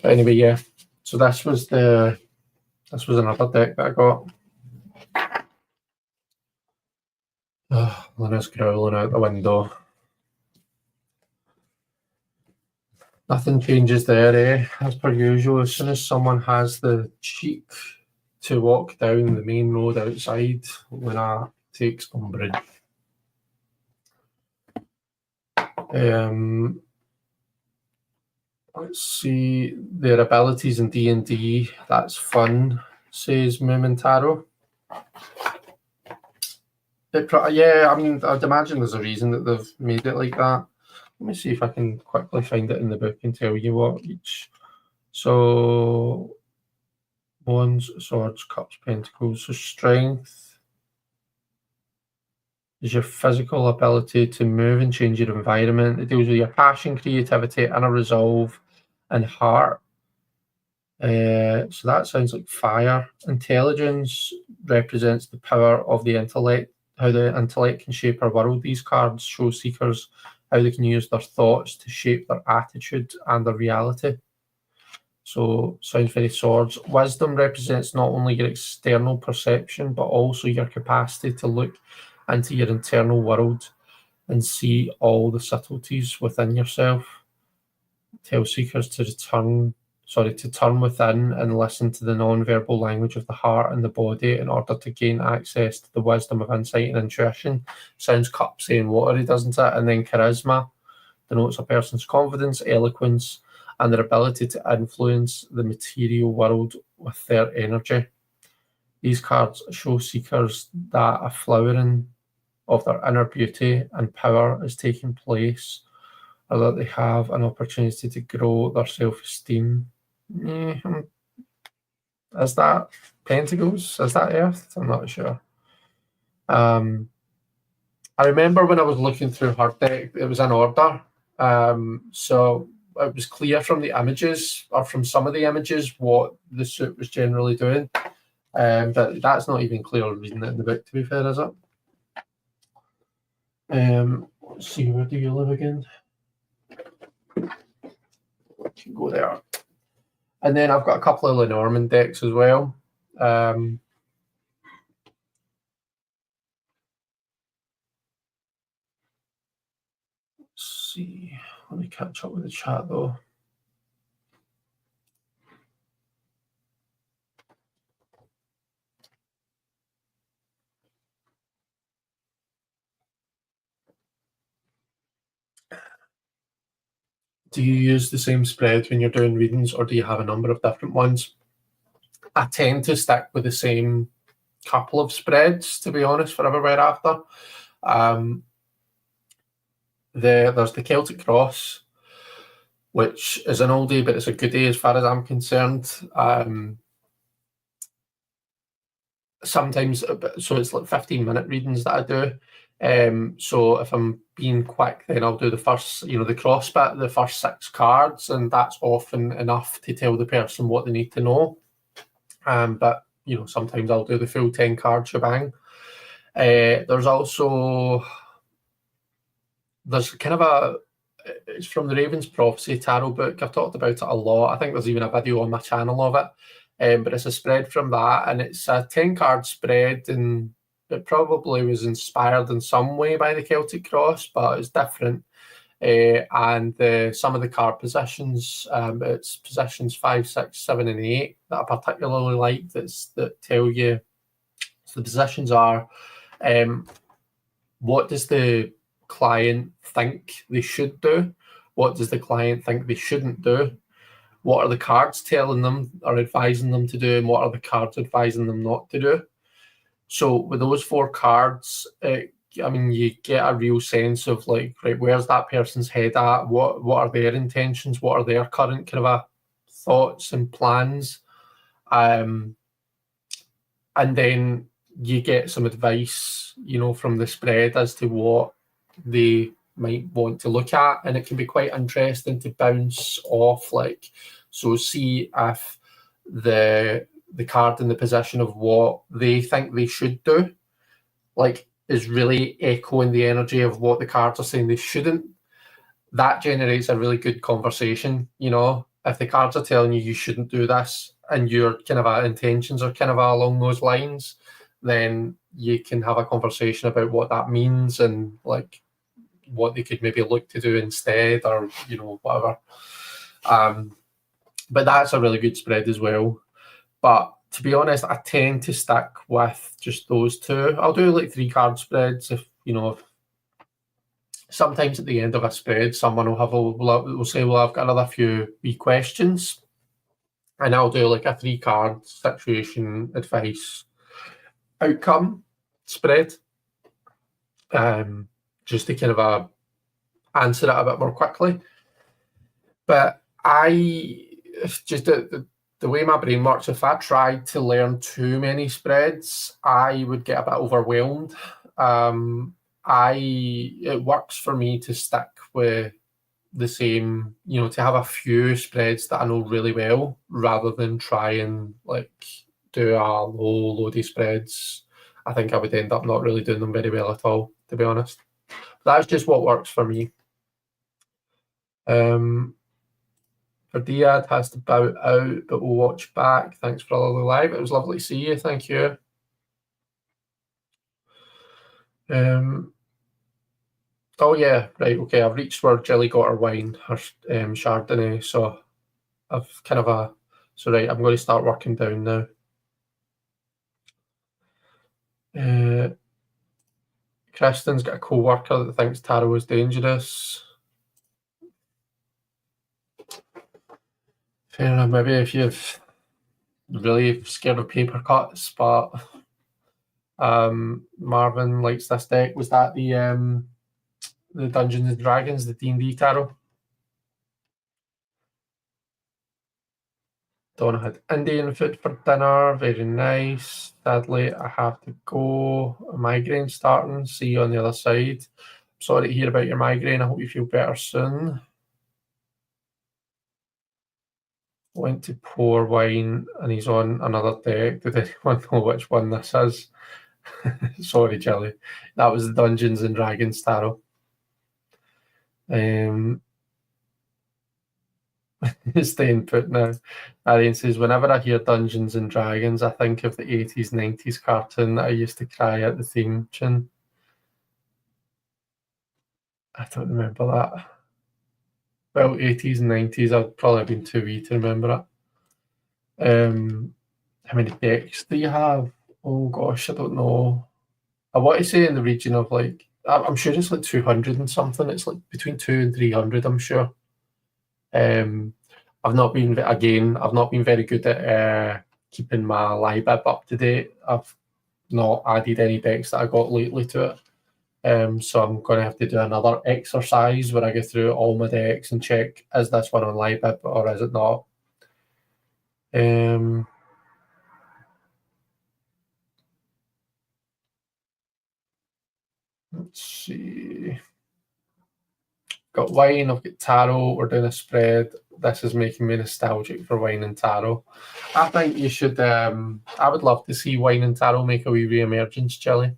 But anyway, yeah. So this was another deck that I got. Lina's growling out the window. Nothing changes there, eh? As per usual, as soon as someone has the cheek to walk down the main road outside, Lina takes umbrage. Let's see their abilities in D&D. That's fun, says Moomintaro. Yeah, I mean, I'd imagine there's a reason that they've made it like that. Let me see if I can quickly find it in the book and tell you what each. So, wands, swords, cups, pentacles. So strength is your physical ability to move and change your environment. It deals with your passion, creativity, inner resolve, and heart. So that sounds like fire. Intelligence represents the power of the intellect, how the intellect can shape our world. These cards show seekers how they can use their thoughts to shape their attitude and their reality. So sounds very swords. Wisdom represents not only your external perception, but also your capacity to look into your internal world and see all the subtleties within yourself. Tell seekers to turn within and listen to the non-verbal language of the heart and the body in order to gain access to the wisdom of insight and intuition. Sounds cupsy and watery, doesn't it? And then charisma denotes a person's confidence, eloquence, and their ability to influence the material world with their energy. These cards show seekers that a flowering of their inner beauty and power is taking place, or that they have an opportunity to grow their self-esteem. Is that Pentacles? Is that Earth? I'm not sure. I remember when I was looking through her deck, it was in order. So it was clear from the images, or from some of the images, what the suit was generally doing. But that's not even clear reading it in the book, to be fair, is it? Let's see, where do you live again? Can go there. And then I've got a couple of Lenormand decks as well. Let's see. Let me catch up with the chat though. Do you use the same spread when you're doing readings, or do you have a number of different ones? I tend to stick with the same couple of spreads, to be honest, for everywhere after. There's the Celtic Cross, which is an oldie, but it's a goodie as far as I'm concerned. Sometimes, so it's like 15-minute readings that I do. So if I'm being quick, then I'll do the first, the cross bit, the first 6 cards, and that's often enough to tell the person what they need to know. But sometimes I'll do the full 10 card shebang. There's kind of it's from the Raven's Prophecy tarot book. I've talked about it a lot. I think there's even a video on my channel of it. But it's a spread from that, and it's a 10-card spread, and it probably was inspired in some way by the Celtic Cross, but it's different. And some of the card positions, it's positions 5, 6, 7, and 8 that I particularly like, that tell you. So the positions are, what does the client think they should do? What does the client think they shouldn't do? What are the cards telling them or advising them to do, and what are the cards advising them not to do? So with those 4 cards, you get a real sense of like, right, where's that person's head at? What are their intentions? What are their current kind of thoughts and plans? And then you get some advice, from the spread as to what they might want to look at, and it can be quite interesting to bounce off. Like, so see if the card in the position of what they think they should do, like, is really echoing the energy of what the cards are saying they shouldn't. That generates a really good conversation. If the cards are telling you shouldn't do this, and your kind of intentions are kind of along those lines, then you can have a conversation about what that means, and like what they could maybe look to do instead, or whatever. But that's a really good spread as well. But to be honest, I tend to stick with just those 2. I'll do like 3-card spreads if sometimes at the end of a spread, someone will say, well, I've got another few wee questions, and I'll do like a 3-card situation, advice, outcome spread, just to kind of answer it a bit more quickly. But the way my brain works, if I tried to learn too many spreads, I would get a bit overwhelmed. it works for me to stick with the same, to have a few spreads that I know really well rather than try and like do a load of spreads. I think I would end up not really doing them very well at all, to be honest. That's just what works for me. Diad has to bow out, but we'll watch back. Thanks for all the live. It was lovely to see you. Thank you. Oh yeah, right. Okay, I've reached where Jilly got her wine, her Chardonnay. So I've kind of so right. I'm going to start working down now. Kristen's got a co-worker that thinks taro is dangerous. Fair enough. Maybe if you've really scared of paper cuts, but Marvin likes this deck. Was that the Dungeons and Dragons, the D&D taro? Donna had Indian food for dinner. Very nice. Sadly, I have to go. A migraine starting. See you on the other side. Sorry to hear about your migraine. I hope you feel better soon. Went to pour wine and he's on another deck. Did anyone know which one this is? Sorry, Jelly. That was the Dungeons and Dragons taro. It's the input now. Arian says, whenever I hear Dungeons and Dragons, I think of the 80s, 90s cartoon that I used to cry at the theme tune. I don't remember that. Well, 80s and 90s, I'd probably have been too wee to remember it. How many decks do you have? Oh gosh, I don't know. I want to say in the region of like, I'm sure it's like 200 and something. It's like between 200 and 300, I'm sure. I've not been very good at keeping my LIBIB up to date. I've not added any decks that I got lately to it. So I'm going to have to do another exercise where I go through all my decks and check, is this one on LIBIB or is it not? Let's see. Got wine, I've got taro, we're doing a spread. This is making me nostalgic for wine and taro. I think you should, I would love to see wine and taro make a wee re-emergence, Chili.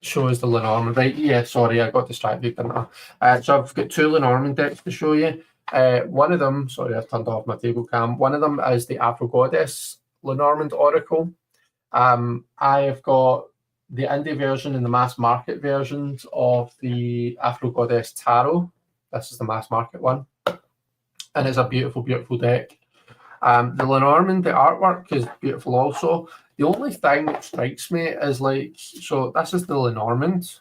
Shows the Lenormand, right? Yeah, sorry, I got distracted, didn't I? So I've got two Lenormand decks to show you. One of them, sorry, I've turned off my table cam. One of them is the Afro Goddess Lenormand Oracle. I have got the indie version and the mass market versions of the Afro Goddess Tarot. This is the mass market one. And it's a beautiful, beautiful deck. The Lenormand, the artwork is beautiful also. The only thing that strikes me is like, so this is the Lenormand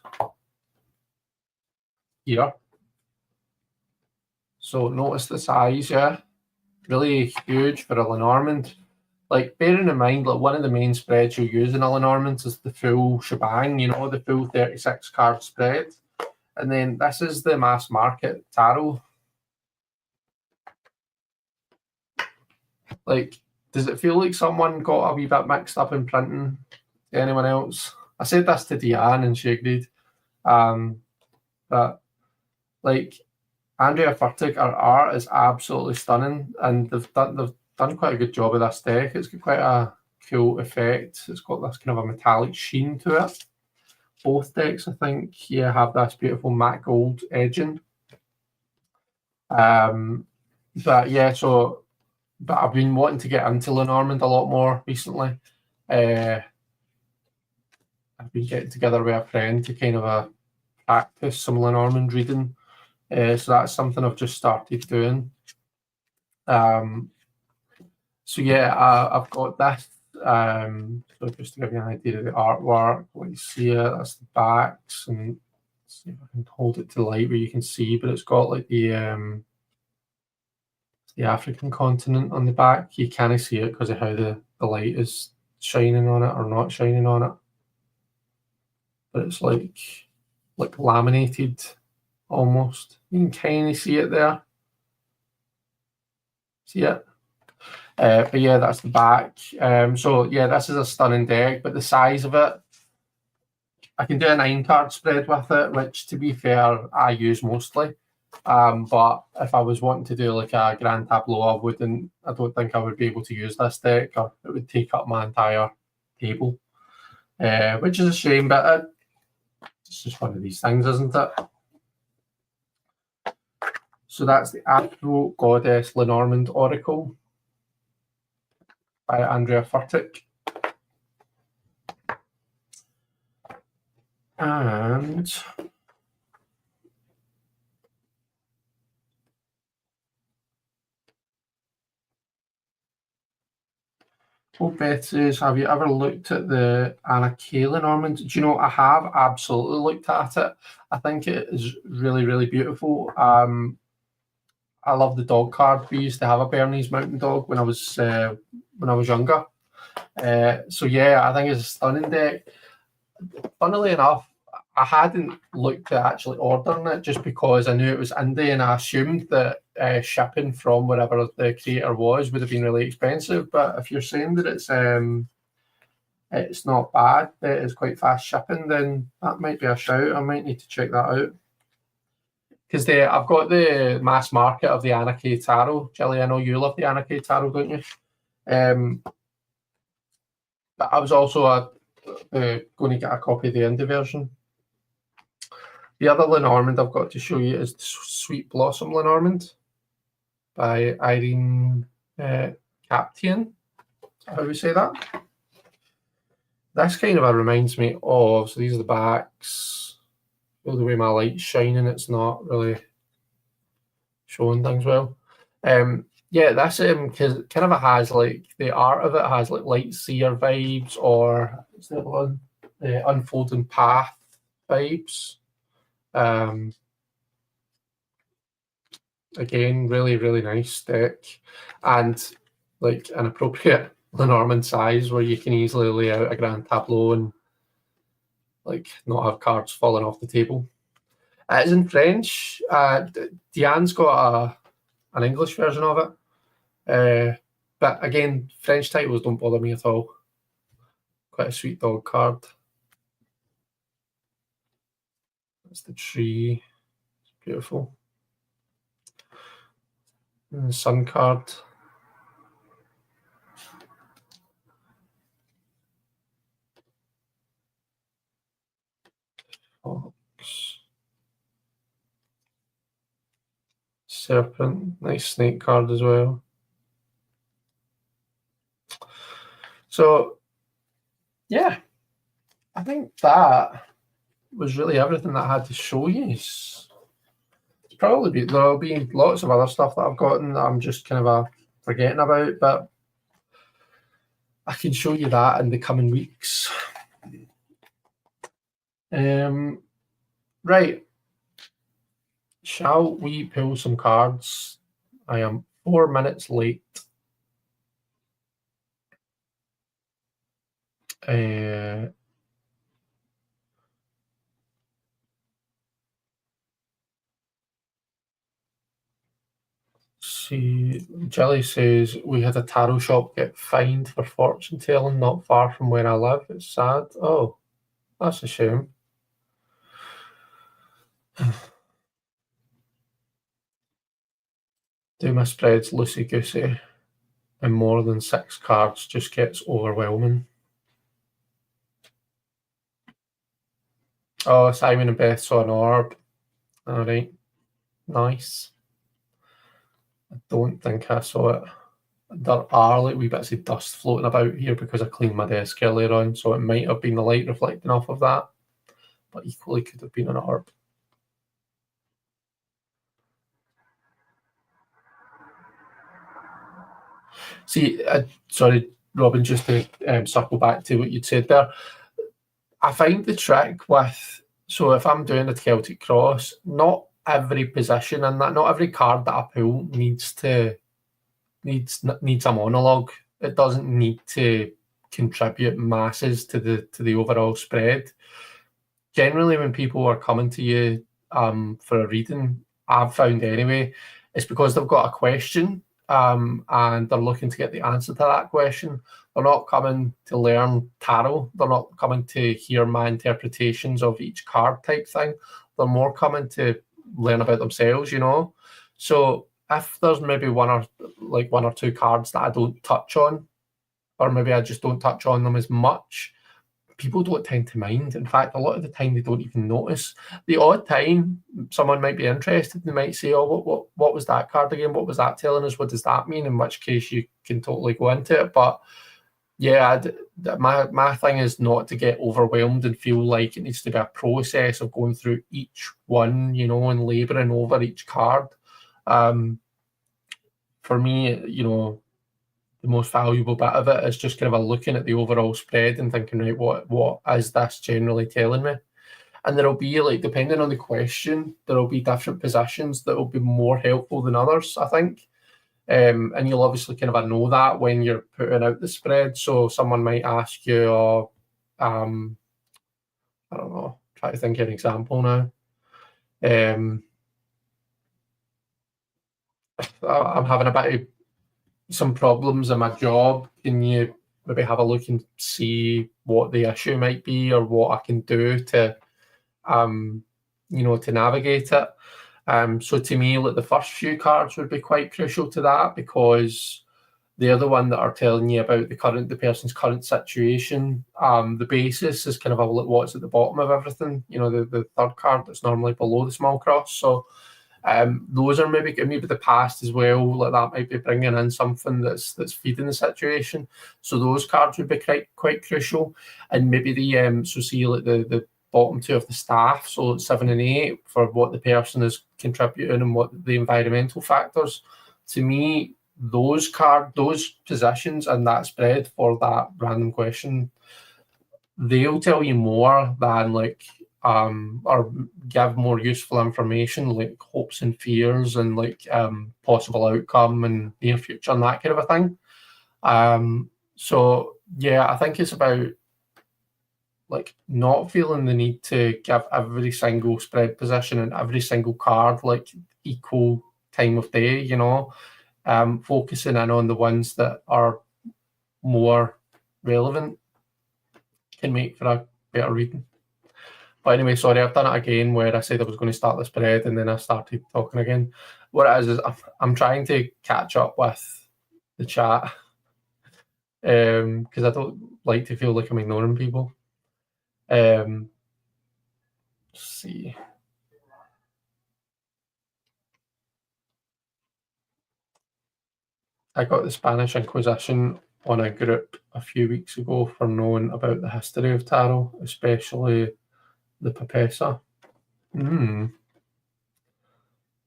here. So notice the size, yeah. Really huge for a Lenormand. Like, bearing in mind, like, one of the main spreads you use in a Lenormand is the full shebang, the full 36 card spread. And then this is the mass market tarot. Like, does it feel like someone got a wee bit mixed up in printing to anyone else? I said this to Deanne and she agreed. But, like, Andrea Furtick, her art is absolutely stunning. And they've done quite a good job of this deck. It's got quite a cool effect. It's got this kind of a metallic sheen to it. Both decks, I think, have this beautiful matte gold edging. But I've been wanting to get into Lenormand a lot more recently. I've been getting together with a friend to kind of practice some Lenormand reading. So that's something I've just started doing. So yeah, I've got this. So just to give you an idea of the artwork, what you see it, that's the backs, and let's see if I can hold it to light where you can see, but it's got like the African continent on the back. You can't see it because of how the light is shining on it or not shining on it. But it's like laminated almost. You can kind of see it there. See it? But yeah, that's the back. So yeah, this is a stunning deck, but the size of it, I can do a 9-card spread with it, which to be fair, I use mostly. But if I was wanting to do like a grand tableau, I don't think I would be able to use this deck, or it would take up my entire table, which is a shame, but it's just one of these things, isn't it? So that's the Afro Goddess Lenormand Oracle by Andrea Furtick. And Beth says, have you ever looked at the Anna K. Lenormand? Do you know, I have absolutely looked at it. I think it is really, really beautiful. I love the dog card. We used to have a Bernese Mountain Dog when I was younger. So yeah, I think it's a stunning deck. Funnily enough, I hadn't looked at actually ordering it just because I knew it was indie, and I assumed that shipping from wherever the creator was would have been really expensive. But if you're saying that it's not bad, that it's quite fast shipping, then that might be a shout. I might need to check that out. Because I've got the mass market of the Anna K. Tarot. Jilly, I know you love the Anna K. Tarot, don't you? But I was also going to get a copy of the indie version. The other Lenormand I've got to show you is the Sweet Blossom Lenormand by Irene Captian. How do we say that? This kind of reminds me of, so these are the backs. The way my light's shining, it's not really showing things well. Yeah, this kind of has like, the art of it has like Light Seer vibes, or what's the other one? Unfolding Path vibes. Again, really, really nice deck, and like an appropriate Lenormand size where you can easily lay out a grand tableau and like not have cards falling off the table. It is in French. Diane's got an English version of it, but again, French titles don't bother me at all. Quite a sweet dog card. That's the tree. It's beautiful. And the sun card. Fox. Serpent. Nice snake card as well. So, yeah, I think that was really everything that I had to show you. There'll be lots of other stuff that I've gotten that I'm just kind of forgetting about, but I can show you that in the coming weeks. Right. Shall we pull some cards? I am 4 minutes late. See, Jelly says, we had a tarot shop get fined for fortune telling not far from where I live. It's sad. Oh, that's a shame. Do my spreads loosey-goosey, and more than 6 cards just gets overwhelming. Oh, Simon and Beth saw an orb. All right, nice. I don't think I saw it. There are like wee bits of dust floating about here because I cleaned my desk earlier on, so it might have been the light reflecting off of that, but equally could have been an orb. See, sorry, Robin, just to circle back to what you'd said there. I find the trick with, so if I'm doing a Celtic Cross, not every position in that, not every card that I pull needs a monologue. It doesn't need to contribute masses to the overall spread. Generally, when people are coming to you for a reading, I've found anyway, it's because they've got a question. and they're looking to get the answer to that question. They're not coming to learn tarot. They're not coming to hear my interpretations of each card type thing. They're more coming to learn about themselves, you know. So if there's maybe one or two cards that I don't touch on, or maybe I just don't touch on them as much, people don't tend to mind. In fact, a lot of the time they don't even notice. The odd time someone might be interested, they might say, "Oh, what was that card again? What was that telling us? What does that mean?" In which case you can totally go into it. But yeah, my thing is not to get overwhelmed and feel like it needs to be a process of going through each one, you know, and labouring over each card. For me, you know, the most valuable bit of it is just kind of a looking at the overall spread and thinking, right, what is this generally telling me? And there'll be, like, depending on the question, there'll be different positions that will be more helpful than others, I think. And you'll obviously kind of know that when you're putting out the spread. So someone might ask you, I don't know, try to think of an example now. I'm having a bit of some problems in my job. Can you maybe have a look and see what the issue might be or what I can do to, you know, to navigate it? So to me, like, the first few cards would be quite crucial to that, because they're the one that are telling you about the person's current situation. The basis is kind of what's at the bottom of everything. You know, the third card that's normally below the small cross. So those are maybe the past as well. Like, that might be bringing in something that's feeding the situation. So those cards would be quite crucial. And maybe so see, like, the bottom two of the staff, so 7 and 8, for what the person is contributing and what the environmental factors. To me, those positions and that spread for that random question, they'll tell you more than, like, or give more useful information, like hopes and fears and, like, possible outcome and near future and that kind of a thing. So yeah, I think it's about, like, not feeling the need to give every single spread position and every single card, like, equal time of day, you know. Focusing in on the ones that are more relevant can make for a better reading. But anyway, sorry, I've done it again where I said I was going to start the spread and then I started talking again. What it is I'm trying to catch up with the chat, because I don't like to feel like I'm ignoring people. Let's see. I got the Spanish Inquisition on a group a few weeks ago for knowing about the history of tarot, especially the Papessa.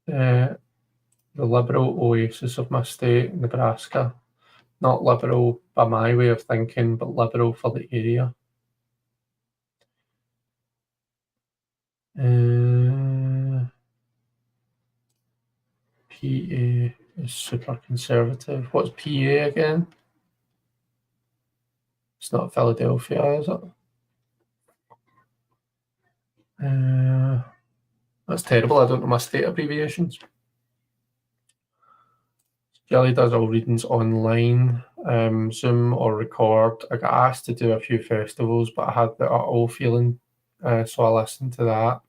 The liberal oasis of my state, Nebraska. Not liberal by my way of thinking, but liberal for the area. PA is super conservative. What's PA again? It's not Philadelphia, is it? That's terrible. I don't know my state abbreviations. Jelly does all readings online, Zoom or record. I got asked to do a few festivals, but I had the all feeling, so I listened to that.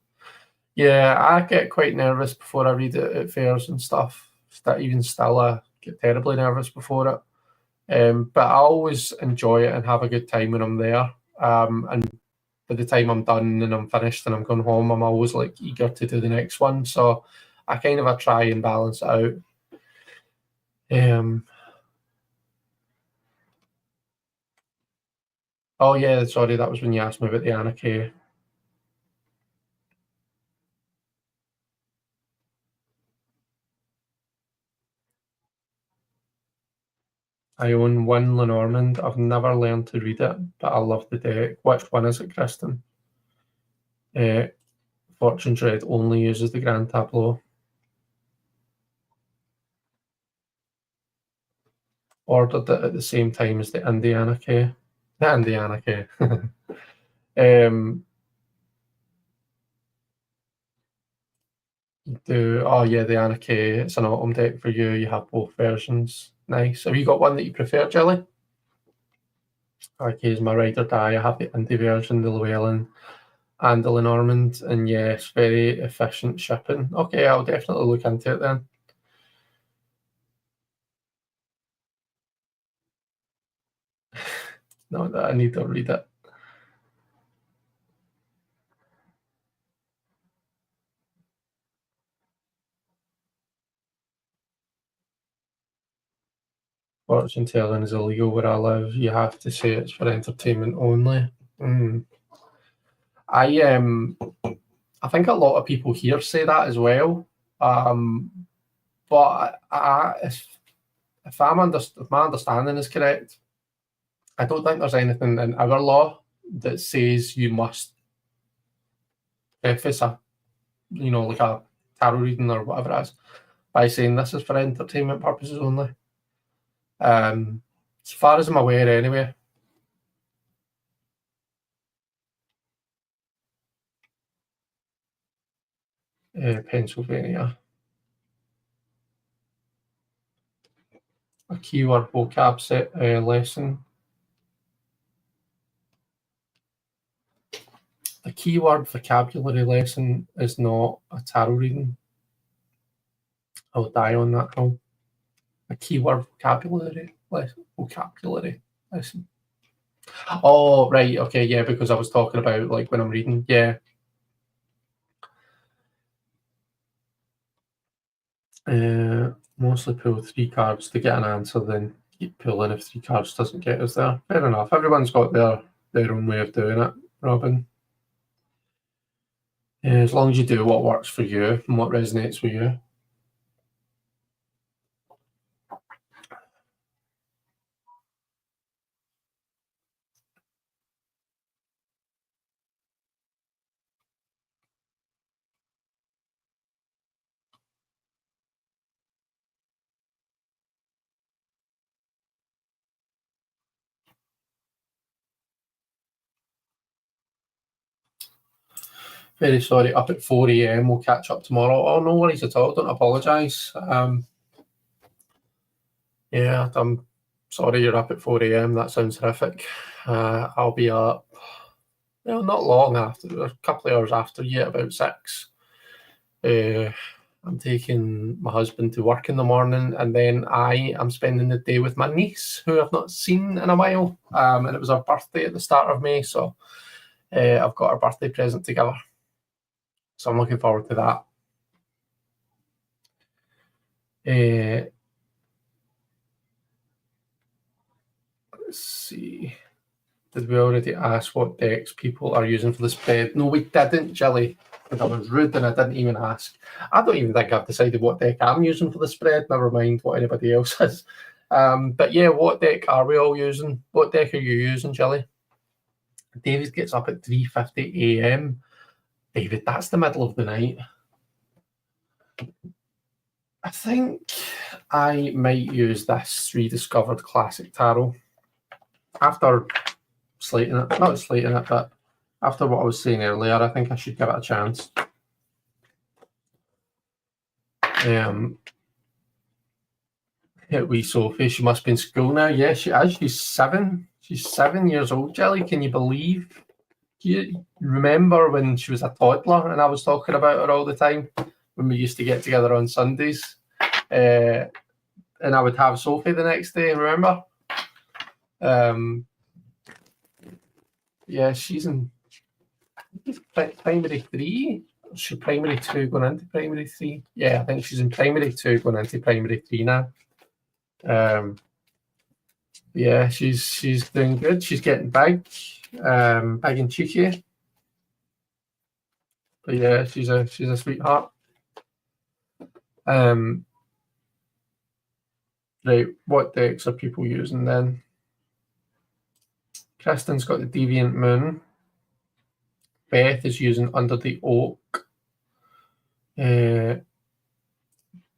Yeah, I get quite nervous before I read it at fairs and stuff. Even still, I get terribly nervous before it. But I always enjoy it and have a good time when I'm there. And by the time I'm done and I'm finished and I'm going home, I'm always, like, eager to do the next one. So I kind of try and balance it out. Oh yeah, sorry, that was when you asked me about the Anarchy. I own one Lenormand. I've never learned to read it, but I love the deck. Which one is it, Kristen? Fortune's Red only uses the Grand Tableau. Ordered it at the same time as the Indiana K. The Indiana K. overdue. Oh yeah, the Anarchy. It's an autumn deck for you. You have both versions. Nice. Have you got one that you prefer, Jelly? Arcade is my ride or die. I have the indie version, the Llewellyn and the Lenormand, and yes, very efficient shipping. Okay, I'll definitely look into it then. No, I need to read it. Fortune telling is illegal where I live. You have to say it's for entertainment only. I think a lot of people here say that as well. But if my understanding is correct, I don't think there's anything in our law that says you must preface like a tarot reading or whatever it is by saying this is for entertainment purposes only. As far as I'm aware, anyway. Pennsylvania. A keyword vocab set lesson. A keyword vocabulary lesson is not a tarot reading. I'll die on that hill. A keyword vocabulary lesson. Oh, right. Okay. Yeah. Because I was talking about like when I'm reading. Yeah. Mostly pull 3 cards to get an answer, then keep pulling if 3 cards doesn't get us there. Fair enough. Everyone's got their own way of doing it, Robin. As long as you do what works for you and what resonates with you. Very sorry, up at 4 a.m. We'll catch up tomorrow. Oh, no worries at all. Don't apologise. Yeah, I'm sorry you're up at 4 a.m. That sounds horrific. I'll be up, not long after, a couple of hours after you, about 6. I'm taking my husband to work in the morning, and then I am spending the day with my niece, who I've not seen in a while. And it was her birthday at the start of May, so I've got our birthday present together. So I'm looking forward to that. Let's see. Did we already ask what decks people are using for the spread? No, we didn't, Jilly. Because I was rude and I didn't even ask. I don't even think I've decided what deck I'm using for the spread. Never mind what anybody else is. But yeah, what deck are we all using? What deck are you using, Jilly? David gets up at 3:50 a.m. David, that's the middle of the night. I think I might use this rediscovered classic tarot after slating it. Not slating it, but after what I was saying earlier, I think I should give it a chance. Wee Sophie, she must be in school now. Yeah, she is. She's 7. She's 7 years old, Jelly. Can you believe? Do you remember when she was a toddler and I was talking about her all the time when we used to get together on Sundays? And I would have Sophie the next day, remember? Yeah, she's in primary 3. She's primary 2 going into primary 3. Yeah, I think she's in primary 2 going into primary 3 now. Yeah, she's doing good. She's getting big, big and cheeky. But yeah, she's a sweetheart. Right, what decks are people using then? Kristen's got the Deviant Moon. Beth is using Under the Oak.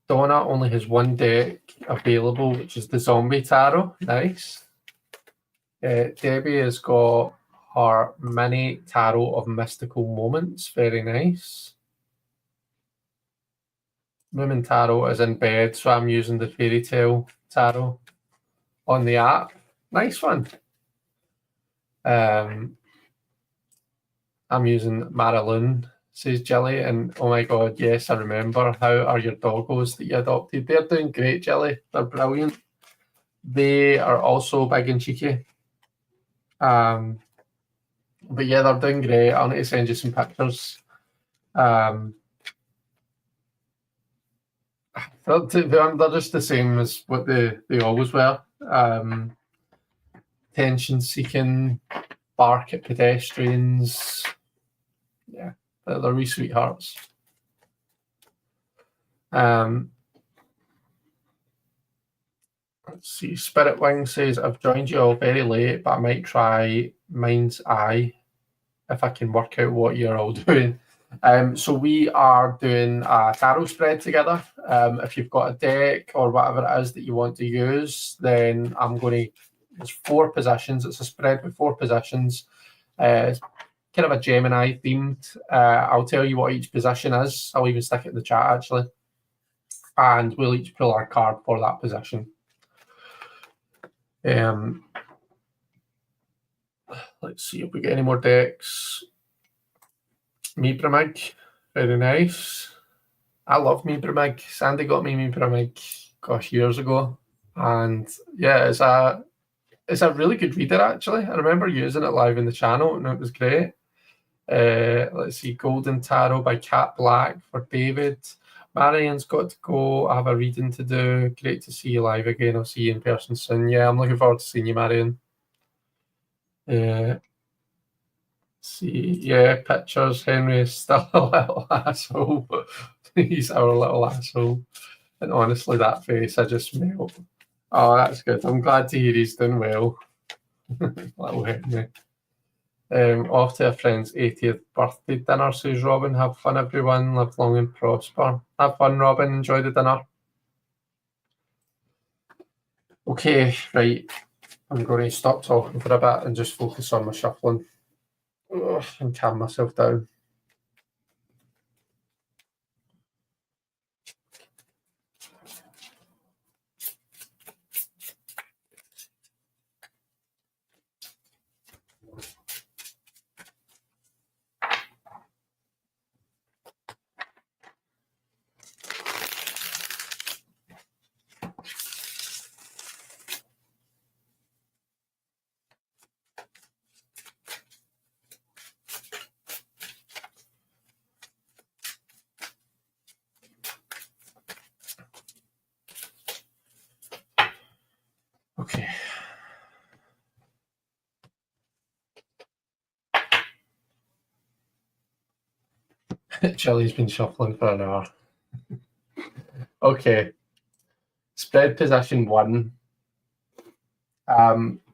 Donna only has one deck available, which is the Zombie Tarot. Nice. Debbie has got her mini Tarot of Mystical Moments. Very nice. Moomin Tarot is in bed, so I'm using the Fairy Tale Tarot on the app. Nice one. I'm using Marilyn, says Jelly, and oh my god, yes, I remember. How are your doggos that you adopted? They're doing great, Jelly. They're brilliant. They are also big and cheeky. But yeah, they're doing great. I'll need to send you some pictures. They're just the same as what they always were. Attention-seeking, bark at pedestrians. Yeah, they're wee sweethearts. Let's see. Spirit Wing says, I've joined you all very late, but I might try Mind's Eye if I can work out what you're all doing. So we are doing a tarot spread together. If you've got a deck or whatever it is that you want to use, then there's 4 positions. It's a spread with 4 positions. It's kind of a Gemini themed. I'll tell you what each position is. I'll even stick it in the chat actually. And we'll each pull our card for that position. Let's see if we get any more decks. Mibramig, very nice. I love Mibramig. Sandy got me Mibramig, gosh, years ago. And yeah, it's a really good reader actually. I remember using it live in the channel and it was great. Let's see, Golden Tarot by Cat Black for David. Marian's got to go. I have a reading to do. Great to see you live again. I'll see you in person soon. Yeah, I'm looking forward to seeing you, Marian. See, yeah, pictures. Henry is still a little asshole. He's our little asshole. And honestly, that face, I just melt. Oh, that's good. I'm glad to hear he's doing well. Little Henry. Off to a friend's 80th birthday dinner, says Robin. Have fun, everyone. Live long and prosper. Have fun, Robin. Enjoy the dinner. Okay, right. I'm going to stop talking for a bit and just focus on my shuffling. And calm myself down. Okay. Chili's been shuffling for an hour. Okay. Spread position 1.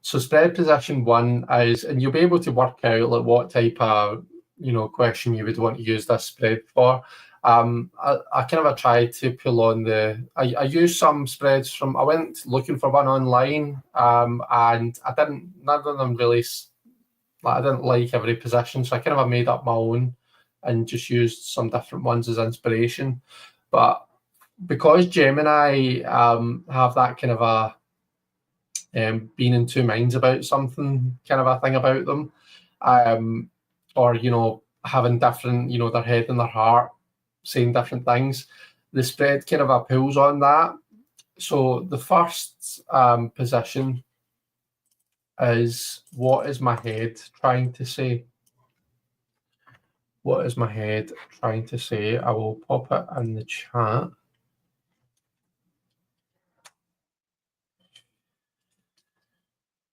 So spread position 1 is, and you'll be able to work out like what type of question you would want to use this spread for. I kind of tried to pull on I used some spreads from, I went looking for one online, and none of them really, I didn't like every position, so I kind of made up my own and just used some different ones as inspiration. But because Gemini have that kind of a being in two minds about something kind of a thing about them, or having different, their head and their heart saying different things, the spread kind of appeals on that. So the first position is, what is my head trying to say? What is my head trying to say? I will pop it in the chat.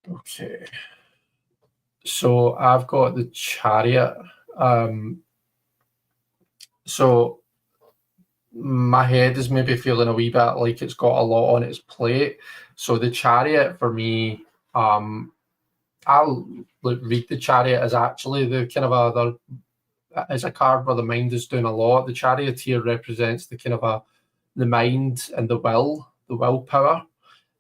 Okay. So I've got the Chariot. So my head is maybe feeling a wee bit like it's got a lot on its plate. So the Chariot for me, I'll read the Chariot as actually the kind of as a card where the mind is doing a lot. The Charioteer represents the kind of the mind and the willpower.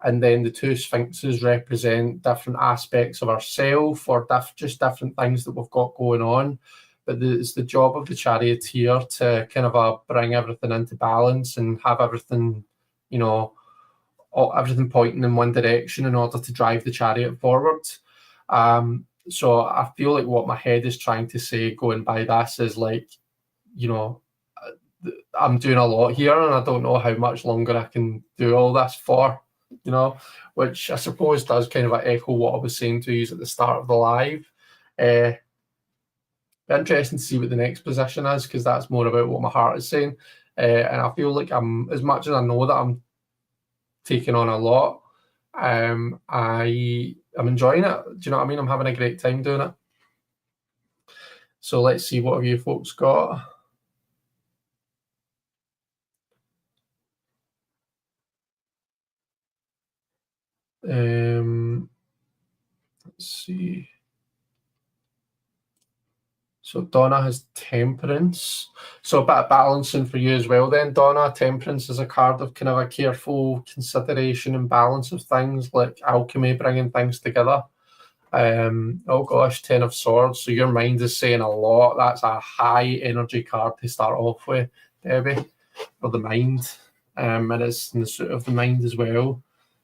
And then the two Sphinxes represent different aspects of ourself, or just different things that we've got going on. but it's the job of the charioteer to kind of bring everything into balance and have everything, everything pointing in one direction in order to drive the chariot forward. So I feel like what my head is trying to say going by this is like, I'm doing a lot here and I don't know how much longer I can do all this for, which I suppose does kind of echo what I was saying to you at the start of the live. Interesting to see what the next position is, because that's more about what my heart is saying. And I feel like as much as I know that I'm taking on a lot, I'm enjoying it. Do you know what I mean? I'm having a great time doing it. So let's see what have you folks got. Let's see. So Donna has Temperance. So a bit of balancing for you as well then, Donna. Temperance is a card of kind of a careful consideration and balance of things, like alchemy, bringing things together. Oh gosh, 10 of Swords. So your mind is saying a lot. That's a high energy card to start off with, Debbie, for the mind. And it's in the suit of the mind as well.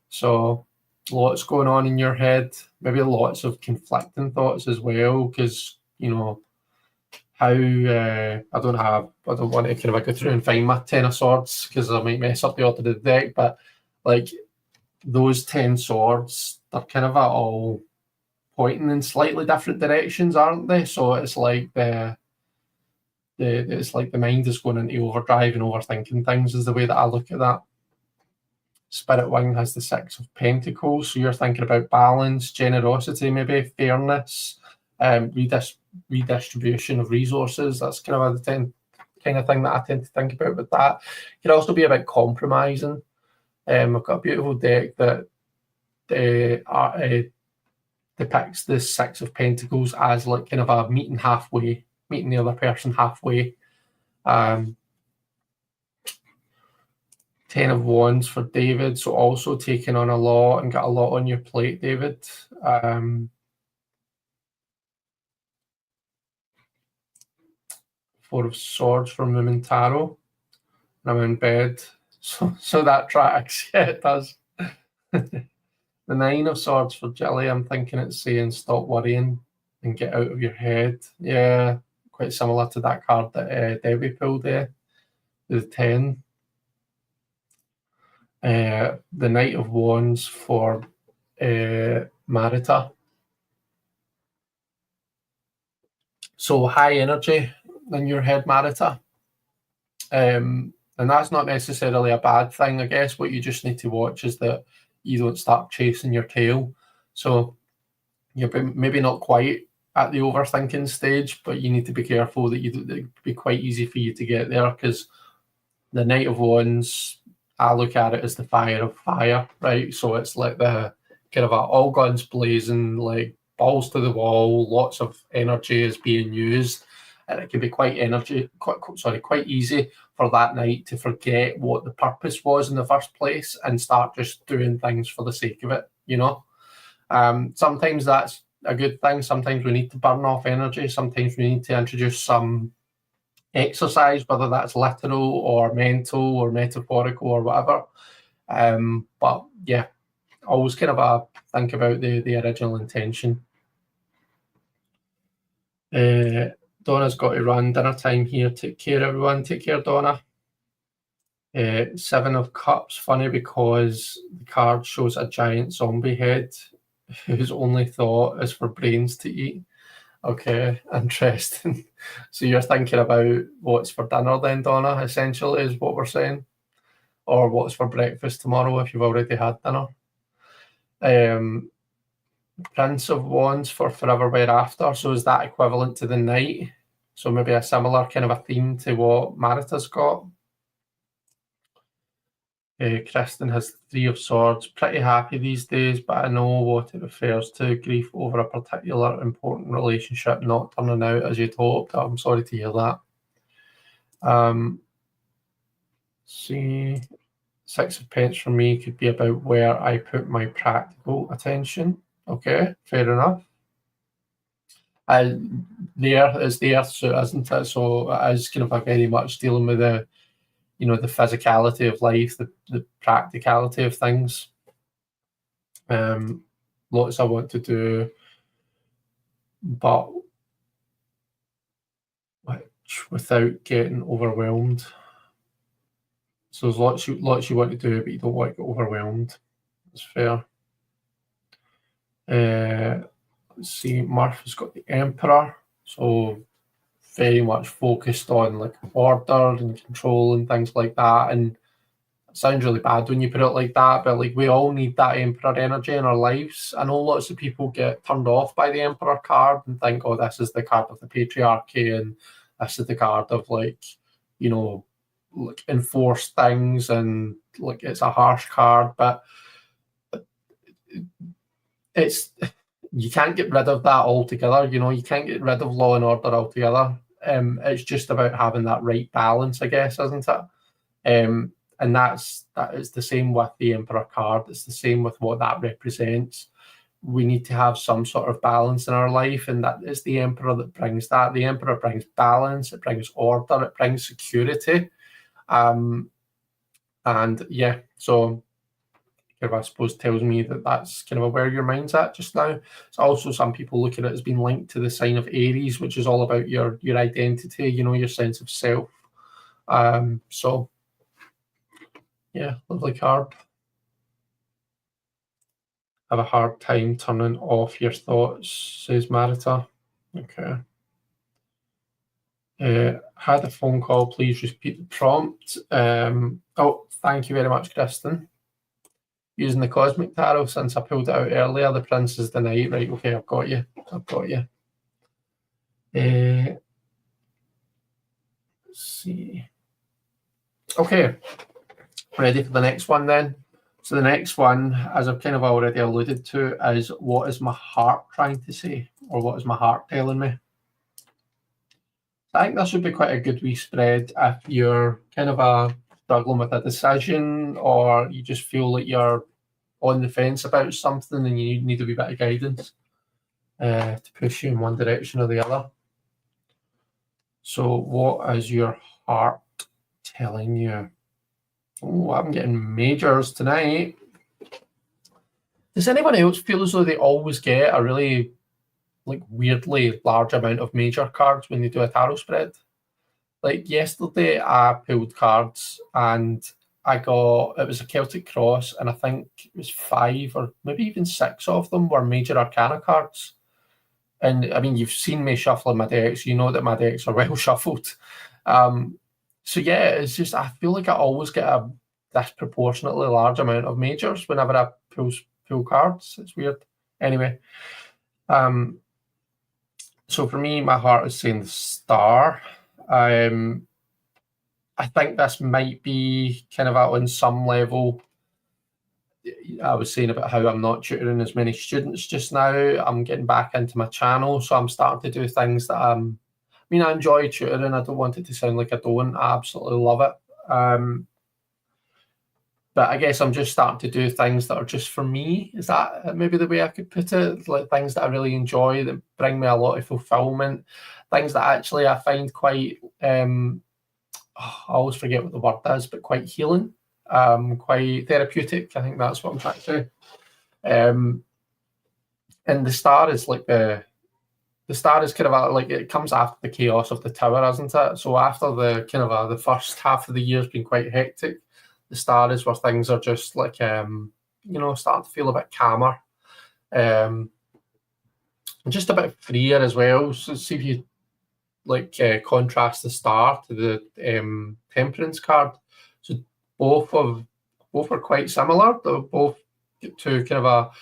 So lots going on in your head, maybe lots of conflicting thoughts as well, because, how I don't want to kind of go through and find my 10 of Swords because I might mess up the order of the deck, but like those 10 swords, they're kind of all pointing in slightly different directions, aren't they? So it's like it's like the mind is going into overdrive and overthinking things is the way that I look at that. Spirit Wing has the 6 of Pentacles, so you're thinking about balance, generosity, maybe fairness, redistribution of resources. That's kind of the kind of thing that I tend to think about with that. It can also be about compromising. I've got a beautiful deck that depicts the 6 of Pentacles as like kind of a meeting the other person halfway. 10 of Wands for David, so also taking on a lot and got a lot on your plate, David. 4 of Swords for Momentaro, and I'm in bed, so that tracks. Yeah, it does. The 9 of Swords for Jilly, I'm thinking it's saying stop worrying and get out of your head. Yeah, quite similar to that card that Debbie pulled there, the 10. The Knight of Wands for Marita. So high energy in your head, Marita. And that's not necessarily a bad thing. I guess what you just need to watch is that you don't start chasing your tail. So you're maybe not quite at the overthinking stage, but you need to be careful that it'd be quite easy for you to get there, because the Knight of Wands, I look at it as the fire of fire, right? So it's like the kind of all guns blazing, like balls to the wall, lots of energy is being used, and it can be quite easy for that night to forget what the purpose was in the first place and start just doing things for the sake of it, Sometimes that's a good thing. Sometimes we need to burn off energy. Sometimes we need to introduce some exercise, whether that's literal or mental or metaphorical or whatever. But yeah, always kind of think about the original intention. Donna's got to run, dinner time here. Take care, everyone. Take care, Donna. 7 of Cups, funny because the card shows a giant zombie head whose only thought is for brains to eat. Okay, interesting. So you're thinking about what's for dinner then, Donna, essentially, is what we're saying? Or what's for breakfast tomorrow if you've already had dinner. Prince of Wands for Forever Thereafter. So is that equivalent to the Knight? So maybe a similar kind of a theme to what Marita's got. Kristen has 3 of Swords. Pretty happy these days, but I know what it refers to. Grief over a particular important relationship not turning out as you'd hoped. I'm sorry to hear that. See, 6 of Pence for me could be about where I put my practical attention. Okay, fair enough. There is the Earth suit, isn't it? So it is kind of a very much dealing with the, the physicality of life, the practicality of things. Lots I want to do, but without getting overwhelmed. So there's lots you want to do, but you don't want to get overwhelmed. That's fair. Let's see, Murph has got the Emperor, so very much focused on like order and control and things like that. And it sounds really bad when you put it like that, but like we all need that Emperor energy in our lives. I know lots of people get turned off by the Emperor card and think, oh, this is the card of the patriarchy and this is the card of like, like enforced things and like it's a harsh card, but you can't get rid of that altogether. You can't get rid of law and order altogether. It's just about having that right balance, I guess, isn't it? And that is the same with the Emperor card. It's the same with what that represents. We need to have some sort of balance in our life, and that is the Emperor that brings that. The Emperor brings balance, it brings order, it brings security. And yeah, so I suppose tells me that that's kind of where your mind's at just now. So also some people look at it as being linked to the sign of Aries, which is all about your identity, your sense of self. So yeah, lovely card. Have a hard time turning off your thoughts, says Marita. Okay. Had a phone call, please repeat the prompt. Thank you very much, Kristen. Using the Cosmic Tarot since I pulled it out earlier. The Prince is the Knight. Right, okay, I've got you. Let's see. Okay, ready for the next one then. So the next one, as I've kind of already alluded to, is what is my heart trying to say, or what is my heart telling me? I think this would be quite a good wee spread if you're kind of struggling with a decision, or you just feel like you're on the fence about something and you need a wee bit of guidance to push you in one direction or the other. So what is your heart telling you? Oh, I'm getting majors tonight. Does anyone else feel as though they always get a really like weirdly large amount of major cards when they do a tarot spread? Like yesterday I pulled cards and it was a Celtic Cross, and I think it was 5 or maybe even 6 of them were major arcana cards. And I mean, you've seen me shuffling my decks, you know that my decks are well shuffled. So yeah, it's just, I feel like I always get a disproportionately large amount of majors whenever I pull cards. It's weird. Anyway, so for me, my heart is saying the Star. I think this might be kind of on some level. I was saying about how I'm not tutoring as many students just now. I'm getting back into my channel, so I'm starting to do things that I enjoy tutoring. I don't want it to sound like I don't. I absolutely love it. But I guess I'm just starting to do things that are just for me. Is that maybe the way I could put it? Like things that I really enjoy, that bring me a lot of fulfillment. Things that actually I find quite, I always forget what the word is, but quite healing, quite therapeutic. I think that's what I'm trying to say. And the Star is like the Star is kind of like, it comes after the chaos of the Tower, isn't it? So after the kind of the first half of the year has been quite hectic, the Star is where things are just like, starting to feel a bit calmer. And just a bit freer as well. So see if you contrast the Star to the Temperance card. So both are quite similar. They're both two kind of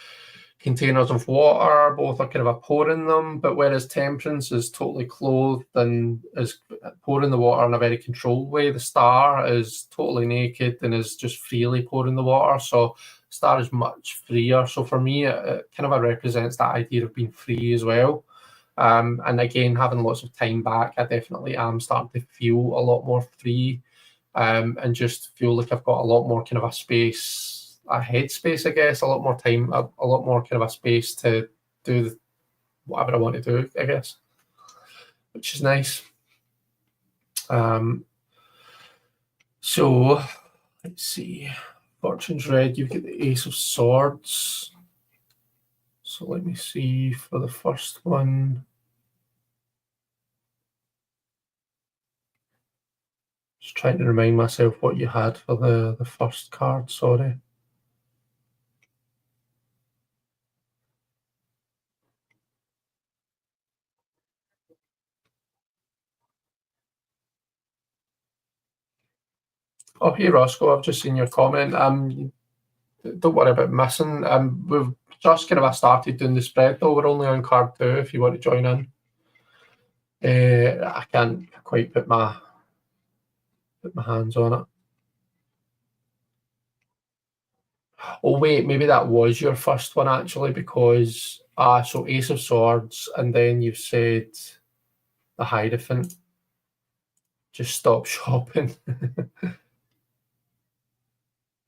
containers of water, both are kind of pouring them, but whereas Temperance is totally clothed and is pouring the water in a very controlled way, the Star is totally naked and is just freely pouring the water. So Star is much freer. So for me, it kind of represents that idea of being free as well. And again, having lots of time back, I definitely am starting to feel a lot more free, and just feel like I've got a lot more kind of a space, a headspace, I guess, a lot more time, a lot more kind of a space to do whatever I want to do, I guess, which is nice. So let's see. Fortune's red, you've got the Ace of Swords. So let me see for the first one. Just trying to remind myself what you had for the first card, sorry. Oh, hey Roscoe, I've just seen your comment. Don't worry about missing. We've just kind of started doing the spread though. We're only on card 2 if you want to join in. I can't quite put my hands on it. Oh wait, maybe that was your first one actually, because so Ace of Swords, and then you've said the Hierophant. Just stop shopping.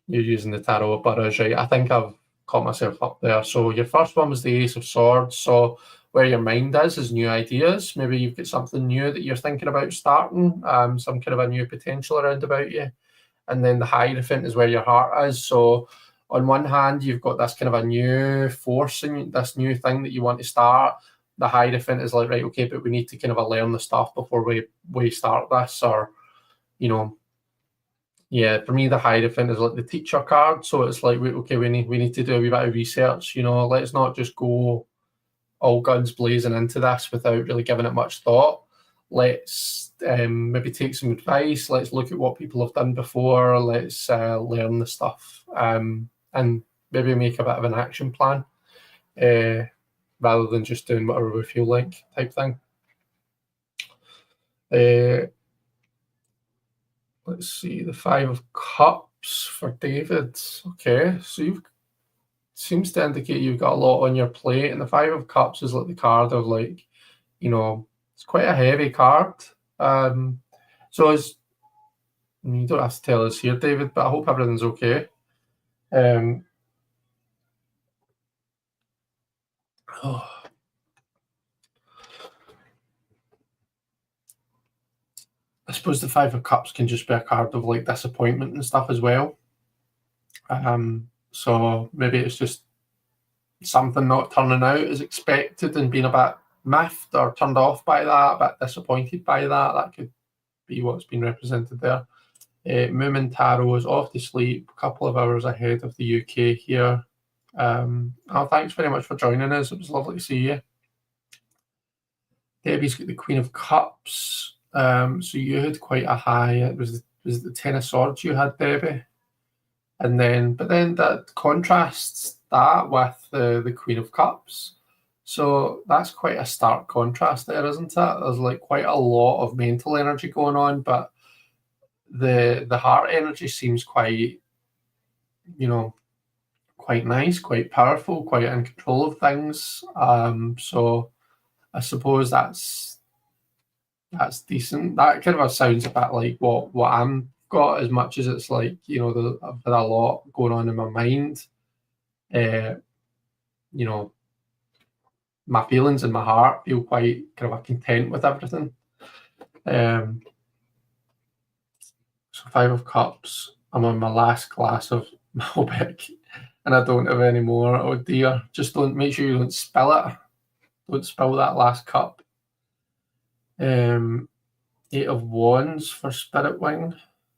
You're using the tarot burrows, right? I think I've caught myself up there. So your first one was the Ace of Swords. So where your mind is new ideas. Maybe you've got something new that you're thinking about starting, some kind of a new potential around about you. And then the Hierophant is where your heart is. So on one hand, you've got this kind of a new force and this new thing that you want to start. The Hierophant is like, right, okay, but we need to kind of learn the stuff before we start this, or, you know, yeah, for me, the Hierophant is like the teacher card. So it's like, we need to do a wee bit of research. You know, let's not just go all guns blazing into this without really giving it much thought. Let's maybe take some advice. Let's look at what people have done before. Let's learn the stuff, and maybe make a bit of an action plan, rather than just doing whatever we feel like type thing. Let's see, the 5 of Cups for David. Okay, so you've seems to indicate you've got a lot on your plate, and the 5 of Cups is like the card of, like, you know, it's quite a heavy card. So you don't have to tell us here, David, but I hope everything's okay. I suppose the 5 of Cups can just be a card of like disappointment and stuff as well. So maybe it's just something not turning out as expected and being a bit miffed or turned off by that, a bit disappointed by that. That could be what's been represented there. Moomin Tarot is off to sleep, a couple of hours ahead of the UK here. Thanks very much for joining us. It was lovely to see you. Debbie's got the Queen of Cups. So you had quite a high. It was the 10 of Swords you had, Debbie, but then that contrasts that with the Queen of Cups. So that's quite a stark contrast there, isn't it? There's like quite a lot of mental energy going on, but the heart energy seems quite, quite nice, quite powerful, quite in control of things. So I suppose that's decent. That kind of sounds a bit like what I'm got, as much as it's like, I've had a lot going on in my mind. My feelings and my heart feel quite kind of content with everything. So 5 of Cups. I'm on my last glass of Malbec and I don't have any more. Oh dear. Just make sure you don't spill it. Don't spill that last cup. 8 of Wands for Spirit Wing.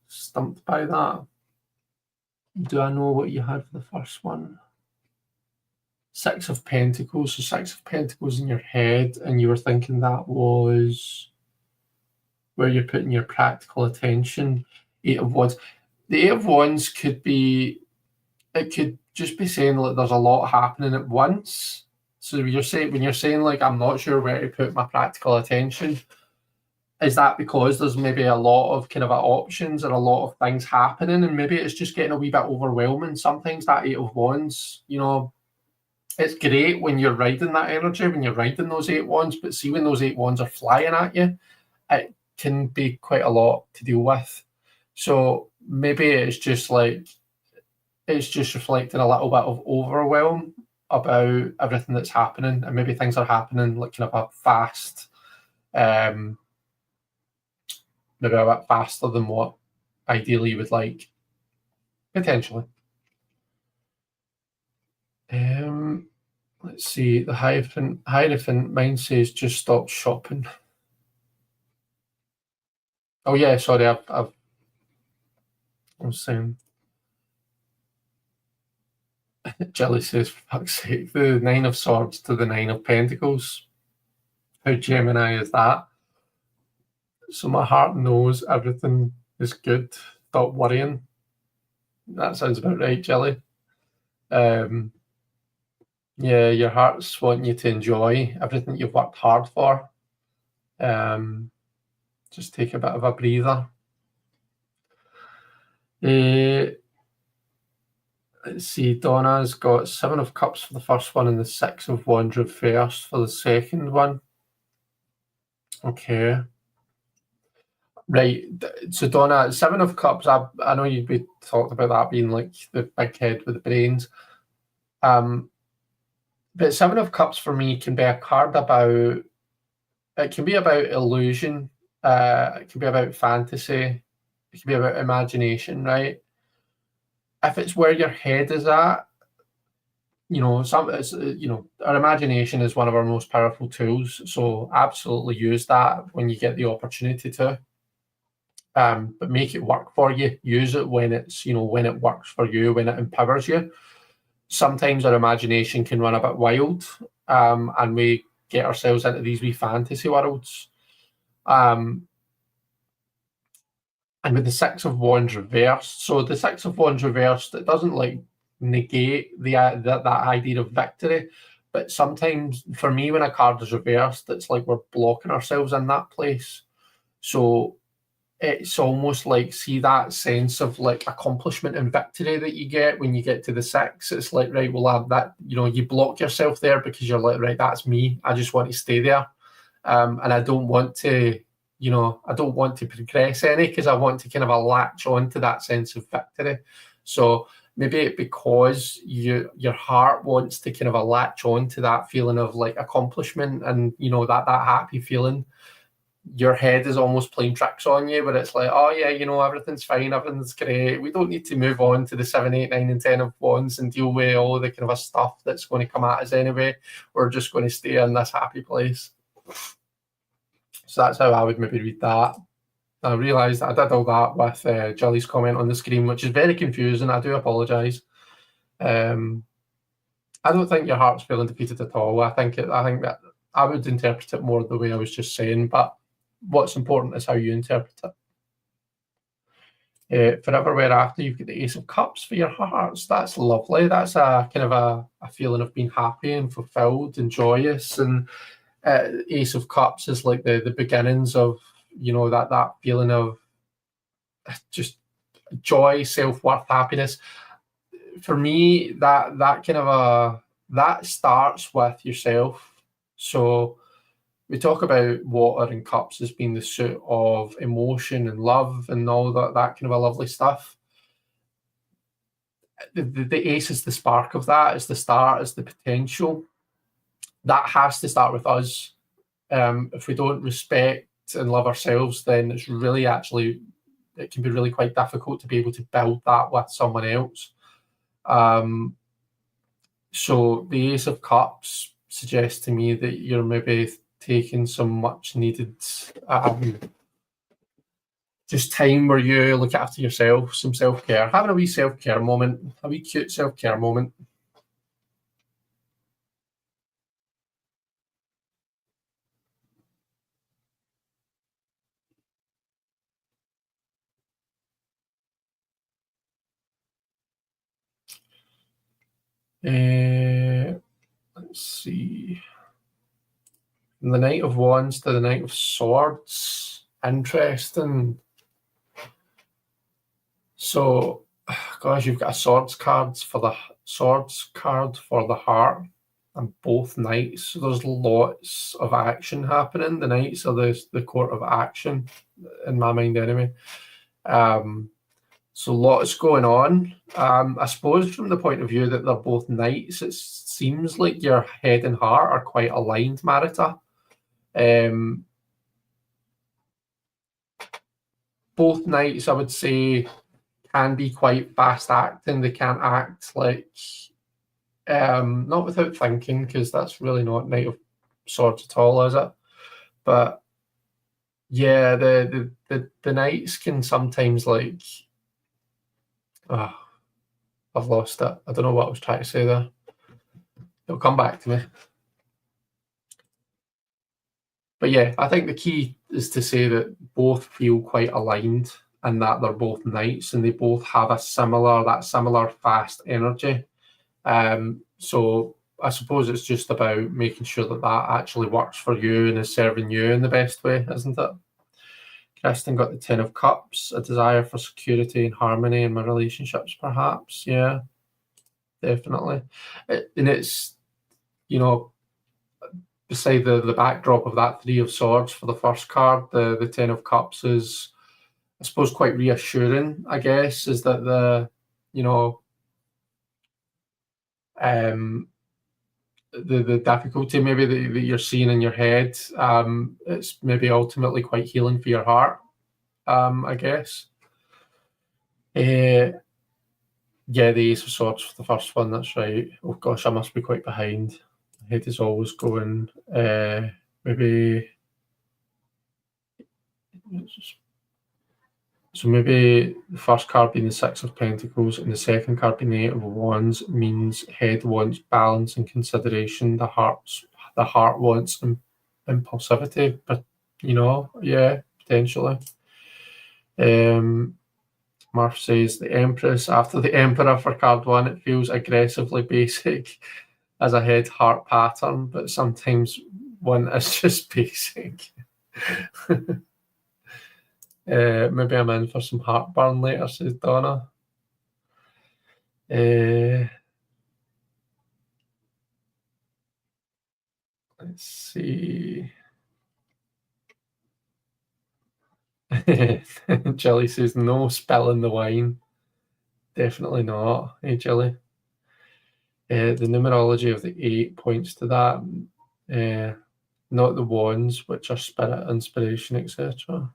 Stumped by that. Do I know what you had for the first one? 6 of Pentacles. So 6 of Pentacles in your head, and you were thinking that was where you're putting your practical attention. 8 of Wands. The 8 of Wands could just be saying like there's a lot happening at once. So when you're saying like, I'm not sure where to put my practical attention, is that because there's maybe a lot of kind of options and a lot of things happening, and maybe it's just getting a wee bit overwhelming sometimes, that 8 of Wands, it's great when you're riding that energy, when you're riding those 8 Wands, but see, when those 8 Wands are flying at you, it can be quite a lot to deal with. So maybe it's just reflecting a little bit of overwhelm about everything that's happening, and maybe things are happening like kind of a fast, maybe a bit faster than what ideally you would like, potentially. Let's see, the Hierophant, mine says just stop shopping. Oh yeah, sorry, I was saying. Jelly says, for fuck's sake, the Nine of Swords to the Nine of Pentacles. How Gemini is that? So my heart knows everything is good. Stop worrying. That sounds about right, Jelly. Yeah, your heart's wanting you to enjoy everything you've worked hard for. Just take a bit of a breather. Let's see, Donna's got 7 of Cups for the first one and the 6 of Wands reversed for the second one. Okay. Right, so Donna, 7 of Cups, I know we talked about that being like the big head with the brains. But 7 of Cups for me can be a card about, it can be about illusion, it can be about fantasy, it can be about imagination, right? If it's where your head is at, our imagination is one of our most powerful tools. So absolutely use that when you get the opportunity to. But make it work for you. Use it when it's, when it works for you, when it empowers you. Sometimes our imagination can run a bit wild, and we get ourselves into these wee fantasy worlds. And with the 6 of Wands reversed, so the 6 of Wands reversed, it doesn't like negate that idea of victory, but sometimes for me when a card is reversed, it's like we're blocking ourselves in that place. So it's almost like, see that sense of like accomplishment and victory that you get when you get to the 6. It's like, right, well, have that, you block yourself there because you're like, right, that's me. I just want to stay there. And I don't want to, I don't want to progress any because I want to kind of latch on to that sense of victory. So maybe because your heart wants to kind of latch on to that feeling of like accomplishment and, that happy feeling, your head is almost playing tricks on you, but it's like, oh yeah, everything's fine, everything's great. We don't need to move on to the 7, 8, 9, and 10 of Wands and deal with all the kind of stuff that's going to come at us anyway. We're just going to stay in this happy place. So that's how I would maybe read that. I realised I did all that with Jilly's comment on the screen, which is very confusing. I do apologise. I don't think your heart's feeling defeated at all. I think that I would interpret it more the way I was just saying, but what's important is how you interpret it. Forever Whereafter, you've got the Ace of Cups for your hearts. That's lovely. That's a kind of a feeling of being happy and fulfilled and joyous. And Ace of Cups is like the beginnings of, that feeling of just joy, self-worth, happiness. For me, that kind of that starts with yourself. So we talk about water and cups as being the suit of emotion and love and all that kind of a lovely stuff. The ace is the spark of that, is the start, is the potential. That has to start with us. If we don't respect and love ourselves, then it's really it can be really quite difficult to be able to build that with someone else. So the Ace of Cups suggests to me that you're maybe taking some much needed just time where you look after yourself, some self-care, having a wee self-care moment, a wee cute self-care moment. Let's see. From the Knight of Wands to the Knight of Swords. Interesting. So, gosh, you've got a swords card for the heart, and both knights. So there's lots of action happening. The knights are the court of action, in my mind, anyway. So lots going on. I suppose from the point of view that they're both knights, it seems like your head and heart are quite aligned, Marita. Both knights, I would say, can be quite fast acting. They can't act like not without thinking, because that's really not Knight of Swords at all, is it? But yeah, the knights can sometimes like. Oh, I've lost it. I don't know what I was trying to say there. It'll come back to me. But yeah, I think the key is to say that both feel quite aligned and that they're both knights and they both have that similar fast energy. So I suppose it's just about making sure that that actually works for you and is serving you in the best way, isn't it? Kristen got the Ten of Cups, a desire for security and harmony in my relationships, perhaps. Yeah, definitely. And it's, beside the backdrop of that Three of Swords for the first card, the Ten of Cups is, I suppose, quite reassuring, I guess, is that the difficulty maybe that you're seeing in your head, it's maybe ultimately quite healing for your heart, I guess. Yeah, the Ace of Swords for the first one, that's right. Oh gosh, I must be quite behind. My head is always going. Maybe the first card being the Six of Pentacles and the second card being the Eight of Wands means head wants balance and consideration. The heart wants impulsivity, but yeah, potentially. Murph says the Empress after the Emperor for card one. It feels aggressively basic as a head heart pattern, but sometimes one is just basic. Maybe I'm in for some heartburn later, says Donna. Let's see. Jilly says no spilling the wine. Definitely not. Hey, Jilly. The numerology of the 8 points to that. Not the wands, which are spirit, inspiration, etc.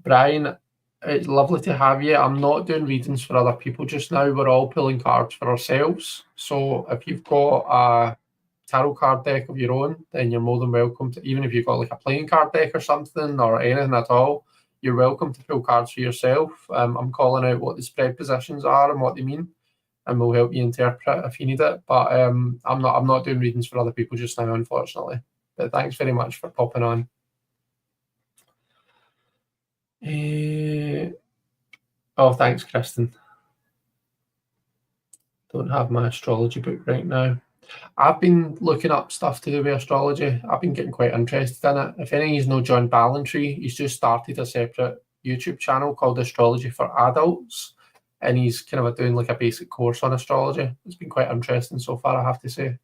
Brian, it's lovely to have you. I'm not doing readings for other people just now. We're all pulling cards for ourselves. So if you've got a tarot card deck of your own, then you're more than welcome to, even if you've got like a playing card deck or something or anything at all, you're welcome to pull cards for yourself. I'm calling out what the spread positions are and what they mean, and we'll help you interpret if you need it. But I'm not doing readings for other people just now, unfortunately. But thanks very much for popping on. Oh, thanks, Kristen. Don't have my astrology book right now. I've been looking up stuff to do with astrology. I've been getting quite interested in it. If any of you know John Ballantree, he's just started a separate YouTube channel called Astrology for Adults, and he's kind of doing like a basic course on astrology. It's been quite interesting so far, I have to say.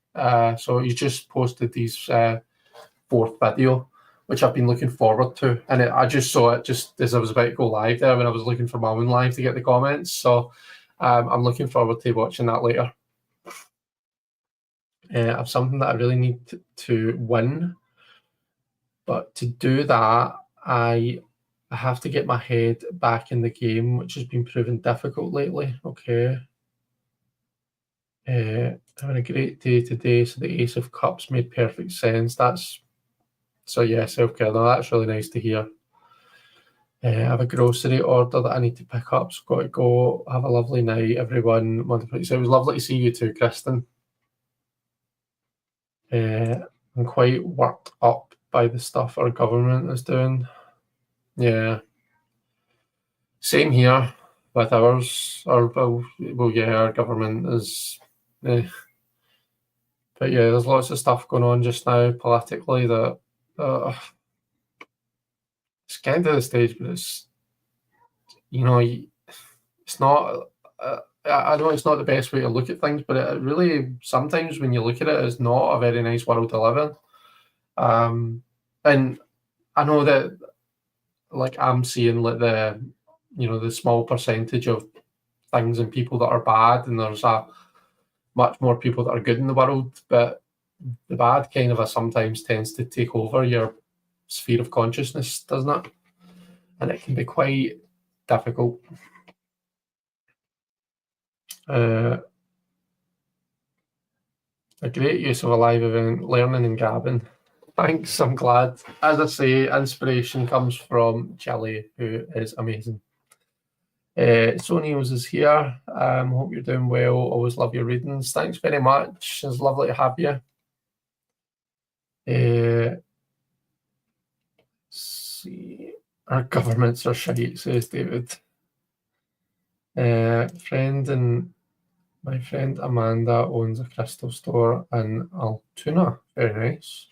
So he's just posted his fourth video, which I've been looking forward to. And I just saw it just as I was about to go live there when I was looking for my own live to get the comments. So I'm looking forward to watching that later. I have something that I really need to win. But to do that, I have to get my head back in the game, which has been proven difficult lately. Okay. Having a great day today. So the Ace of Cups made perfect sense. Yeah, self-care. No, that's really nice to hear. I have a grocery order that I need to pick up, so got to go. Have a lovely night, everyone. So it was lovely to see you too, Kristen. I'm quite worked up by the stuff our government is doing. Yeah. Same here with ours. Our government is. But yeah, there's lots of stuff going on just now politically that it's getting to the stage, but it's not. I know it's not the best way to look at things, but it really, sometimes when you look at it, it's not a very nice world to live in. And I know that, like, I'm seeing like the small percentage of things and people that are bad, and there's a much more people that are good in the world, but the bad kind of sometimes tends to take over your sphere of consciousness, doesn't it? And it can be quite difficult. A great use of a live event, learning and gabbing. Thanks, I'm glad. As I say, inspiration comes from Chile, who is amazing. O'Neill's is here. Hope you're doing well. Always love your readings. Thanks very much. It's lovely to have you. See, our governments are shite, says David. My friend Amanda owns a crystal store in Altoona. Very nice.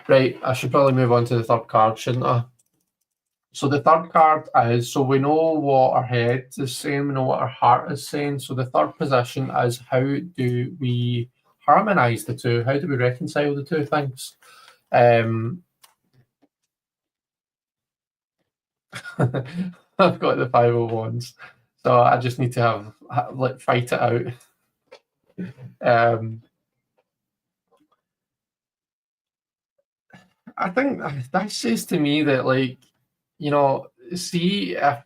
Right, I should probably move on to the third card, shouldn't I? So the third card is, so we know what our head is saying, we know what our heart is saying. So the third position is, how do we harmonize the two? How do we reconcile the two things? I've got the 5 of Wands, so I just need to fight it out. I think that says to me that, like, see if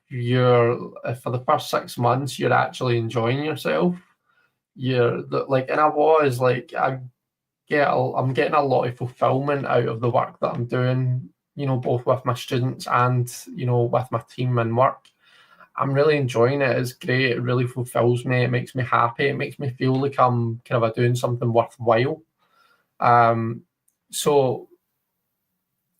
for the first 6 months you're actually enjoying yourself. You're like, and I was like, I'm getting a lot of fulfillment out of the work that I'm doing, both with my students and, with my team and work. I'm really enjoying it. It's great. It really fulfills me. It makes me happy. It makes me feel like I'm kind of doing something worthwhile. So,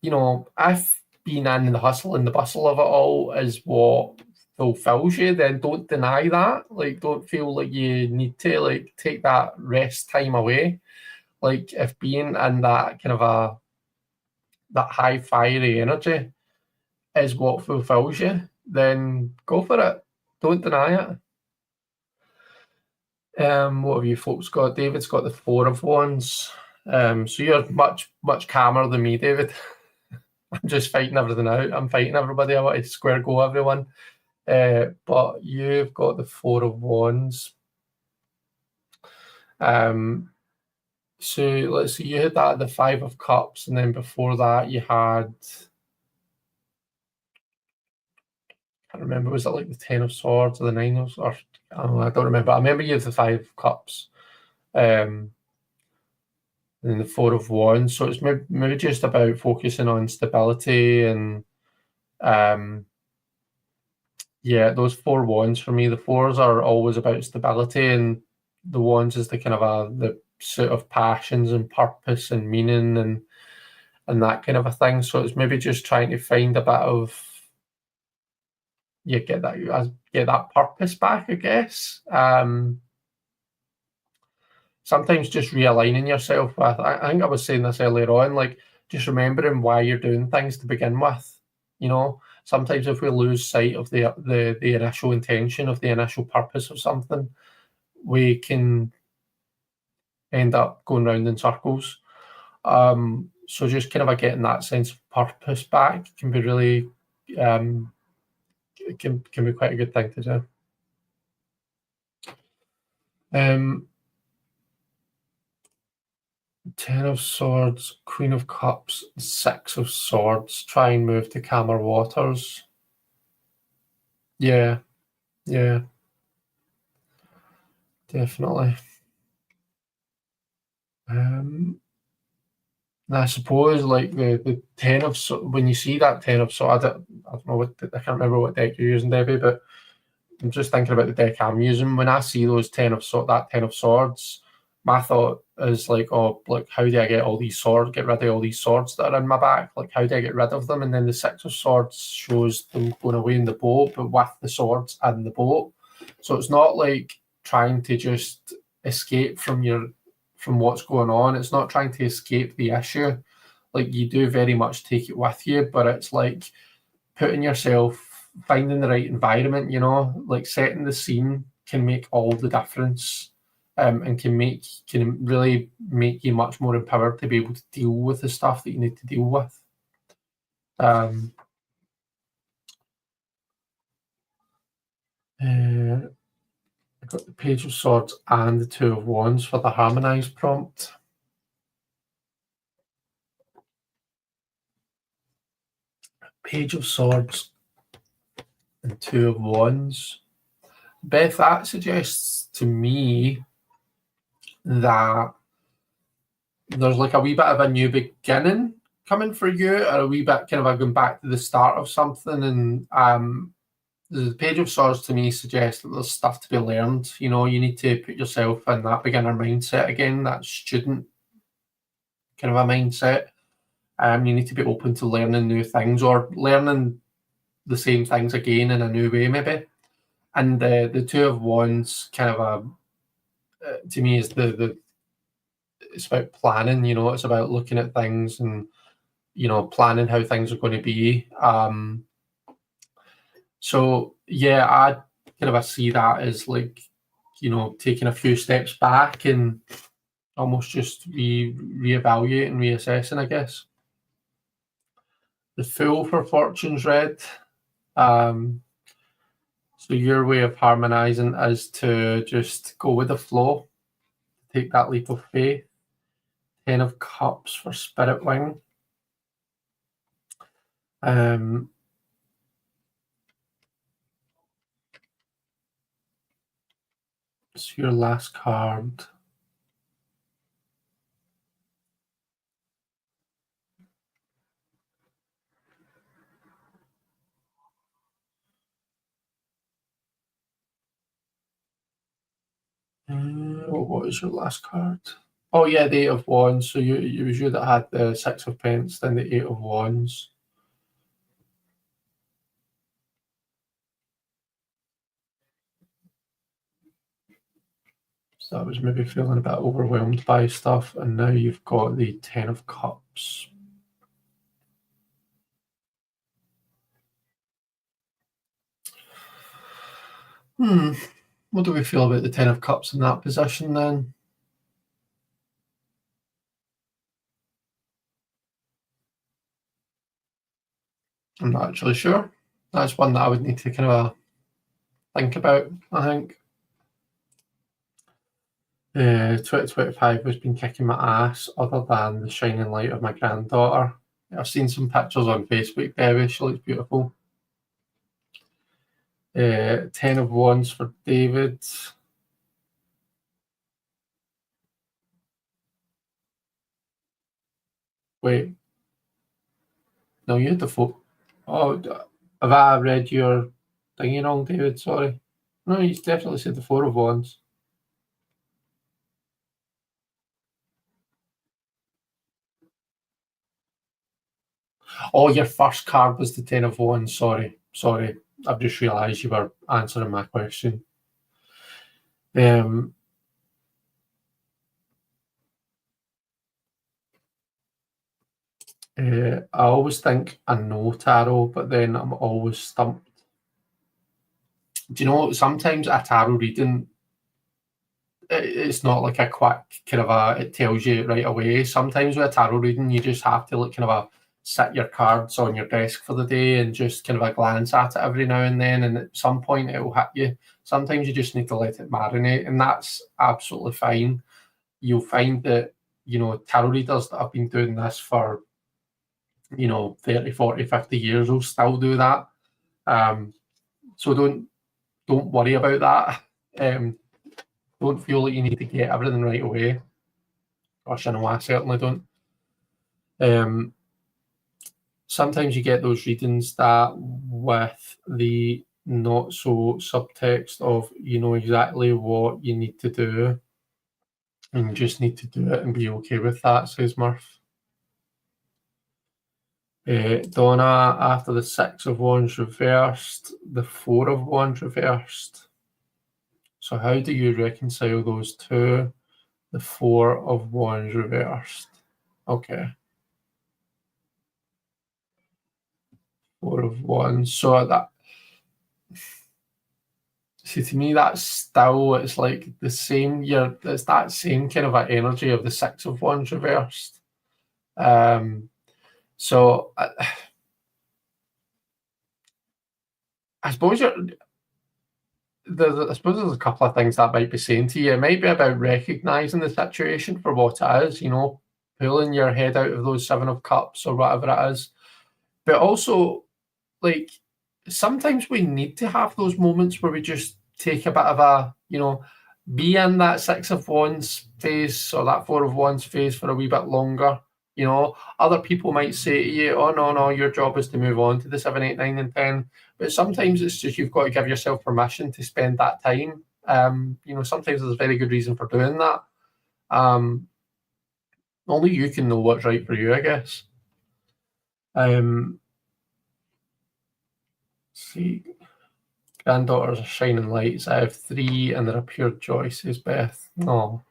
if being in the hustle and the bustle of it all is what fulfills you, then don't deny that. Like, don't feel like you need to, like, take that rest time away. Like, if being in that kind of that high fiery energy is what fulfills you, then go for it. Don't deny it. What have you folks got? David's got the 4 of Wands. So you're much, much calmer than me, David. I'm just fighting everything out. I'm fighting everybody. I want to square go everyone. But you've got the 4 of Wands. So let's see, you had that, the 5 of Cups, and then before that you had, I can't remember, was it like the 10 of Swords or the 9 of, or I don't remember. I remember you had the 5 of Cups, and then the 4 of Wands. So it's maybe just about focusing on stability and, yeah, those 4 Wands for me. The 4s are always about stability, and the Wands is the kind of the sort of passions and purpose and meaning and that kind of a thing. So it's maybe just trying to find a bit of, get that purpose back, I guess. Sometimes just realigning yourself with, I think I was saying this earlier on, like, just remembering why you're doing things to begin with. Sometimes if we lose sight of the initial intention, of the initial purpose of something, we can end up going round in circles. So just kind of getting that sense of purpose back can be really, it can be quite a good thing to do. 10 of Swords, Queen of Cups, 6 of Swords. Try and move to calmer waters. Yeah, definitely. I suppose, like, the 10 of Swords, when you see that 10 of Swords, I don't know I can't remember what deck you're using, Debbie, but I'm just thinking about the deck I'm using. When I see those 10 of Swords, my thought is like, oh, like, how do I get rid of all these swords that are in my back? Like, how do I get rid of them? And then the 6 of Swords shows them going away in the boat, but with the swords in the boat. So it's not like trying to just escape from what's going on. It's not trying to escape the issue. Like, you do very much take it with you, but it's like finding the right environment, like setting the scene can make all the difference, and can really make you much more empowered to be able to deal with the stuff that you need to deal with. I've got the Page of Swords and the Two of Wands for the harmonized prompt. Page of Swords and Two of Wands. Beth, that suggests to me that there's like a wee bit of a new beginning coming for you, or a wee bit kind of going back to the start of something. And the Page of Swords to me suggests that there's stuff to be learned. You know, you need to put yourself in that beginner mindset again, that student kind of a mindset. You need to be open to learning new things, or learning the same things again in a new way, maybe. And the Two of Wands kind of to me is it's about planning. You know, it's about looking at things and, you know, planning how things are going to be. So yeah, I kind of see that as like, you know, taking a few steps back and almost just reevaluating, reassessing, I guess. The Fool for Fortune's read. So your way of harmonizing is to just go with the flow, take that leap of faith. 10 of Cups for Spirit Wing. So your last card. What is your last card? Oh yeah, the Eight of Wands. So it was you that had the Six of Pence, then the Eight of Wands. So that was maybe feeling a bit overwhelmed by stuff, and now you've got the Ten of Cups. What do we feel about the Ten of Cups in that position then? I'm not actually sure. That's one that I would need to kind of think about, I think. 2025 has been kicking my ass, other than the shining light of my granddaughter. I've seen some pictures on Facebook, Debbie. She looks beautiful. 10 of Wands for David. Wait. No, you had the four. Oh, have I read your thingy wrong, David? Sorry. No, you definitely said the Four of Wands. Oh, your first card was the Ten of Wands. Sorry. I've just realised you were answering my question. I always think I know tarot, but then I'm always stumped. Do you know, sometimes a tarot reading, it's not like a quick kind of it tells you right away. Sometimes with a tarot reading, you just have to like kind of sit your cards on your desk for the day and just kind of a glance at it every now and then, and at some point it will hit you. Sometimes you just need to let it marinate, and that's absolutely fine. You'll find that, you know, tarot readers that have been doing this for, you know, 30, 40, 50 years will still do that. So don't worry about that. Don't feel like you need to get everything right away. Gosh, I know I certainly don't. Sometimes you get those readings that with the not so subtext of, you know exactly what you need to do, and you just need to do it and be okay with that, says Murph. Donna, after the Six of Wands reversed, the Four of Wands reversed. So how do you reconcile those two? The Four of Wands reversed. Okay. Four of Wands. So that See, to me, that's still, it's like the same year, it's that same kind of energy of the Six of Wands reversed. So I suppose I suppose there's a couple of things that might be saying to you. It might be about recognizing the situation for what it is, pulling your head out of those Seven of Cups or whatever it is. But also, like, sometimes we need to have those moments where we just take a bit of be in that Six of Wands phase or that Four of Wands phase for a wee bit longer. Other people might say to you, oh, no, your job is to move on to the 7, 8, 9, and 10. But sometimes it's just you've got to give yourself permission to spend that time. Sometimes there's a very good reason for doing that. Only you can know what's right for you, I guess. See, granddaughters are shining lights. I have 3 and they're a pure joy, says Beth. No.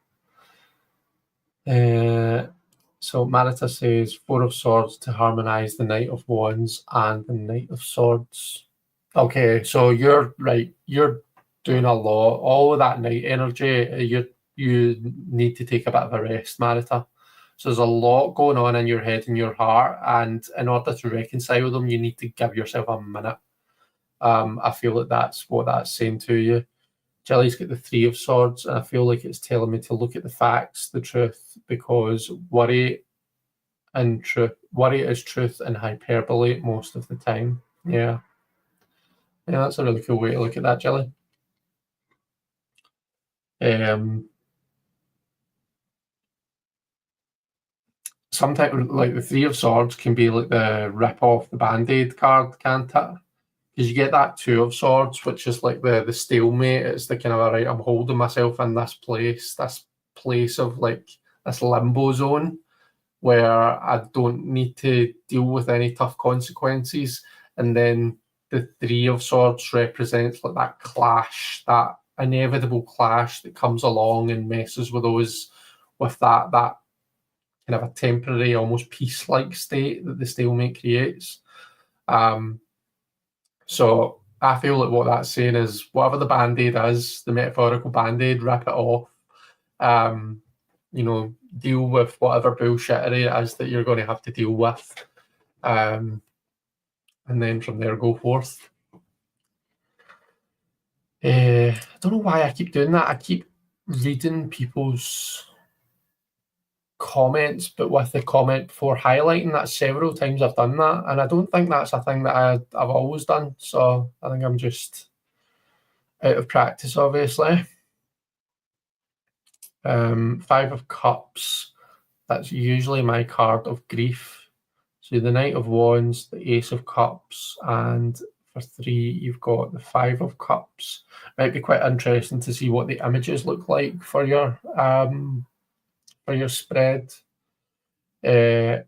So Marita says 4 of Swords to harmonise the Knight of Wands and the Knight of Swords. Okay, so you're right. You're doing a lot. All of that night energy, you need to take a bit of a rest, Marita. So there's a lot going on in your head and your heart, and in order to reconcile them, you need to give yourself a minute. I feel like that's what that's saying to you. Jelly's got the 3 of Swords, and I feel like it's telling me to look at the facts, the truth, because worry is truth and hyperbole most of the time. Yeah, that's a really cool way to look at that, Jelly. Sometimes, like, the 3 of Swords can be like the rip off the Band-Aid card, can't it? Because you get that 2 of Swords, which is like the stalemate. It's the kind of, all right, I'm holding myself in this place of like this limbo zone where I don't need to deal with any tough consequences. And then the 3 of Swords represents like that clash, that inevitable clash that comes along and messes with that kind of a temporary, almost peace-like state that the stalemate creates. So I feel like what that's saying is whatever the Band-Aid is, the metaphorical Band-Aid, rip it off. Deal with whatever bullshittery it is that you're going to have to deal with. And then from there, go forth. I don't know why I keep doing that. I keep reading people's comments, but with the comment before highlighting that. Several times I've done that, and I don't think that's a thing that I've always done. So I think I'm just out of practice, obviously. 5 of Cups, that's usually my card of grief. So the Knight of Wands, the Ace of Cups, and for 3 you've got the 5 of Cups. Might be quite interesting to see what the images look like for your spread. But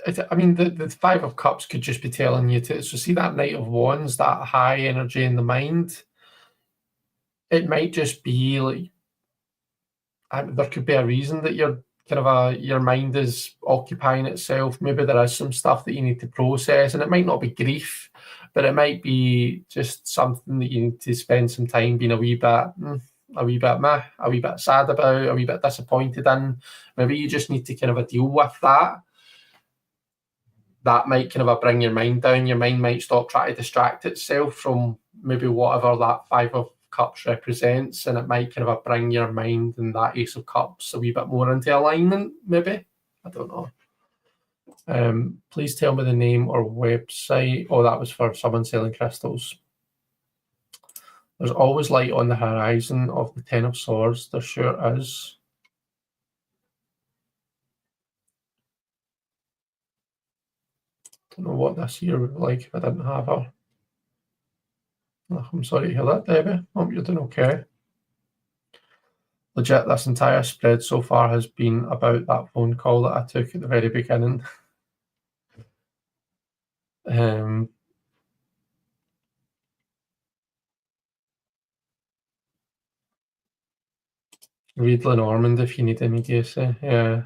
the 5 of Cups could just be telling you to. So see that Knight of Wands, that high energy in the mind. It might just be like there could be a reason that you're your mind is occupying itself. Maybe there is some stuff that you need to process, and it might not be grief, but it might be just something that you need to spend some time being a wee bit sad about, a wee bit disappointed in. Maybe you just need to kind of deal with that. That might kind of bring your mind down. Your mind might stop trying to distract itself from maybe whatever that 5 of Cups represents, and it might kind of bring your mind and that Ace of Cups a wee bit more into alignment, maybe. I don't know. Please tell me the name or website. Oh, that was for someone selling crystals. There's always light on the horizon of the 10 of Swords. There sure is. Don't know what this year would be like if I didn't have her. Oh, I'm sorry to hear that, Debbie. Hope you're doing okay. Legit, this entire spread so far has been about that phone call that I took at the very beginning. Read Lenormand if you need immediacy. Yeah.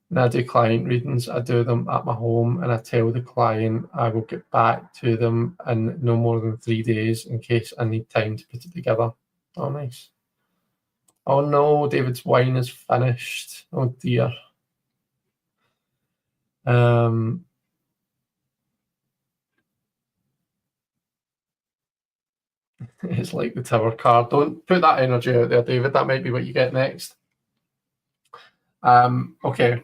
When I do client readings, I do them at my home, and I tell the client I will get back to them in no more than 3 days in case I need time to put it together. Oh, nice. Oh no, David's wine is finished. Oh dear. It's like the Tower card. Don't put that energy out there, David. That might be what you get next. Okay.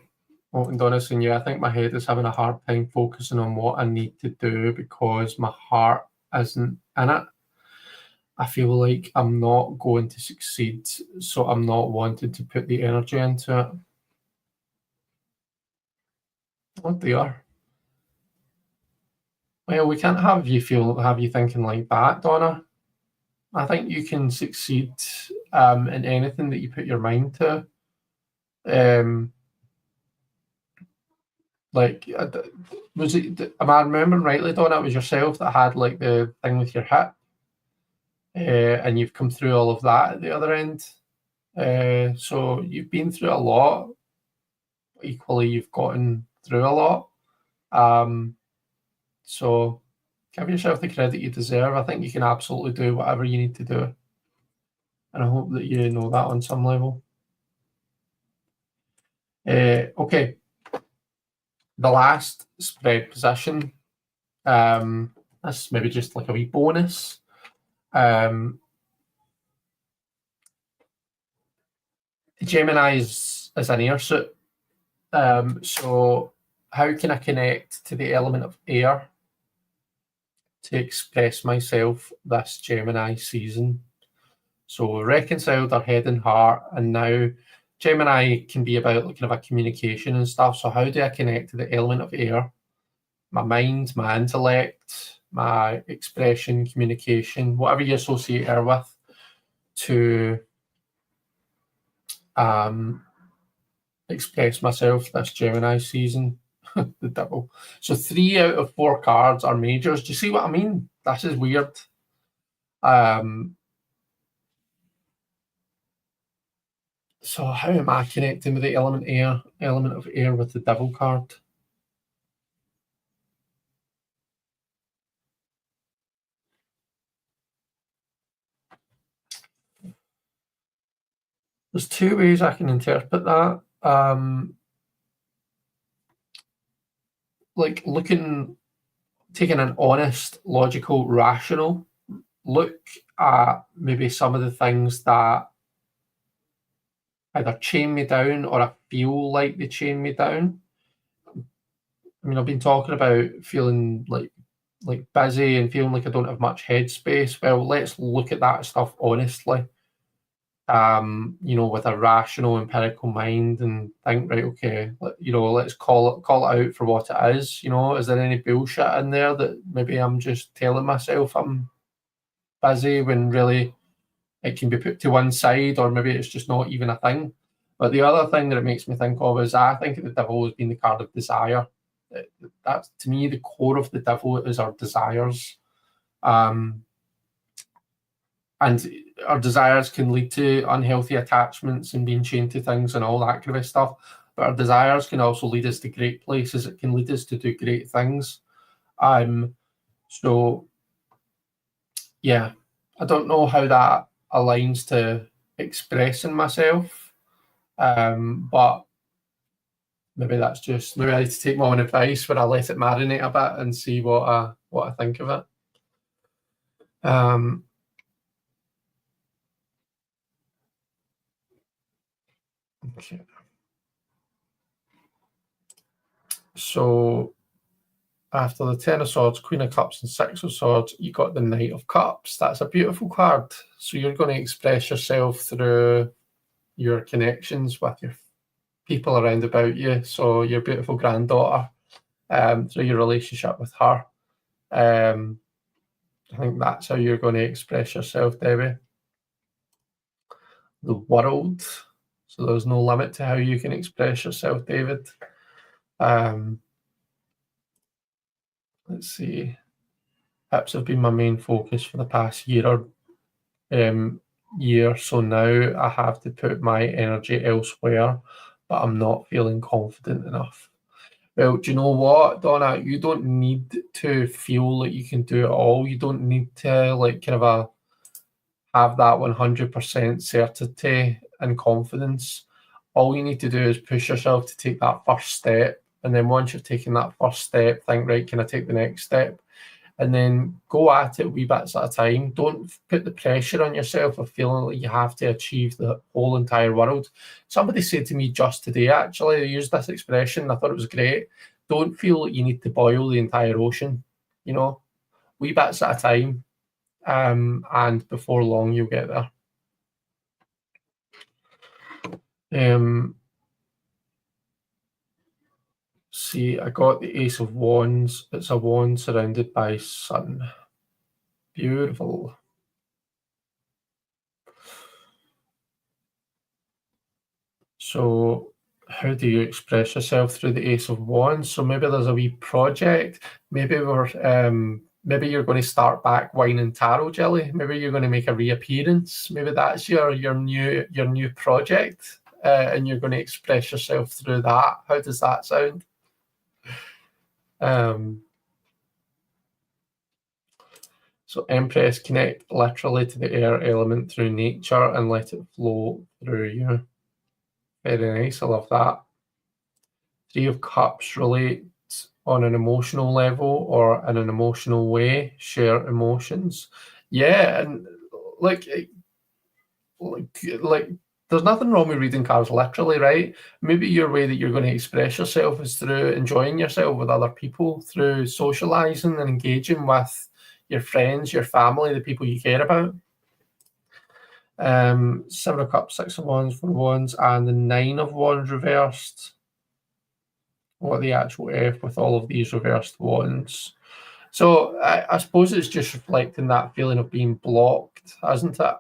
Well, honest and you, I think my head is having a hard time focusing on what I need to do because my heart isn't in it. I feel like I'm not going to succeed, so I'm not wanting to put the energy into it. Oh dear. Well, we can't have you thinking like that, Donna. I think you can succeed in anything that you put your mind to. Like, was it? Am I remembering rightly, Donna? It was yourself that had like the thing with your hip, and you've come through all of that at the other end. So you've been through a lot. Equally, you've gotten through a lot. So give yourself the credit you deserve. I think you can absolutely do whatever you need to do, and I hope that you know that on some level. Okay, the last spread position. That's maybe just like a wee bonus. Gemini is an air suit. So how can I connect to the element of air to express myself this Gemini season? So reconciled our head and heart, and now Gemini can be about kind of a communication and stuff. So how do I connect to the element of air? My mind, my intellect, my expression, communication, whatever you associate air with, to express myself this Gemini season. The devil. So 3 out of 4 cards are majors. Do you see what I mean? This is weird. So how am I connecting with the element of air with the devil card? There's 2 ways I can interpret that. Like taking an honest, logical, rational look at maybe some of the things that either chain me down or I feel like they chain me down. I mean, I've been talking about feeling like busy and feeling like I don't have much headspace. Well, let's look at that stuff honestly. With a rational, empirical mind and think, right, okay, let's call it out for what it is. Is there any bullshit in there that maybe I'm just telling myself I'm busy when really it can be put to one side, or maybe it's just not even a thing. But the other thing that it makes me think of is I think of the devil as being the card of desire. That's, to me, the core of the devil is our desires. And our desires can lead to unhealthy attachments and being chained to things and all that kind of stuff. But our desires can also lead us to great places. It can lead us to do great things. So, yeah, I don't know how that aligns to expressing myself, but maybe I need to take my own advice where I let it marinate a bit and see what I think of it. Okay. So after the 10 of Swords, Queen of Cups, and 6 of Swords, you got the Knight of Cups. That's a beautiful card. So you're going to express yourself through your connections with your people around about you. So your beautiful granddaughter, through your relationship with her. I think that's how you're going to express yourself, Debbie. The World. So there's no limit to how you can express yourself, David. Let's see. Hips have been my main focus for the past year. So now I have to put my energy elsewhere. but I'm not feeling confident enough. Well, do you know what, Donna? You don't need to feel like you can do it all. You don't need to like kind of have that 100% certainty and confidence. All you need to do is push yourself to take that first step. And then once you've taken that first step, think, right, can I take the next step? And then go at it wee bits at a time. Don't put the pressure on yourself of feeling like you have to achieve the whole entire world. Somebody said to me just today, actually, they used this expression. I thought it was great. Don't feel like you need to boil the entire ocean, you know, wee bits at a time. And before long, you'll get there. See, I got the Ace of Wands. It's a wand surrounded by sun. Beautiful. So how do you express yourself through the Ace of Wands? So maybe there's a wee project. Maybe maybe you're going to start back wine and taro jelly. Maybe you're going to make a reappearance. Maybe that's your new project, and you're going to express yourself through that. How does that sound? So Empress, connect literally to the air element through nature and let it flow through you. Very nice, I love that. Three of Cups, relate on an emotional level or in an emotional way, share emotions. Yeah, and like there's nothing wrong with reading cards literally, right? Maybe your way that you're going to express yourself is through enjoying yourself with other people, through socializing and engaging with your friends, your family, the people you care about. Seven of Cups, Six of Wands, Four of Wands, and the Nine of Wands reversed. What the actual F with all of these reversed wands. So I suppose it's just reflecting that feeling of being blocked, isn't it?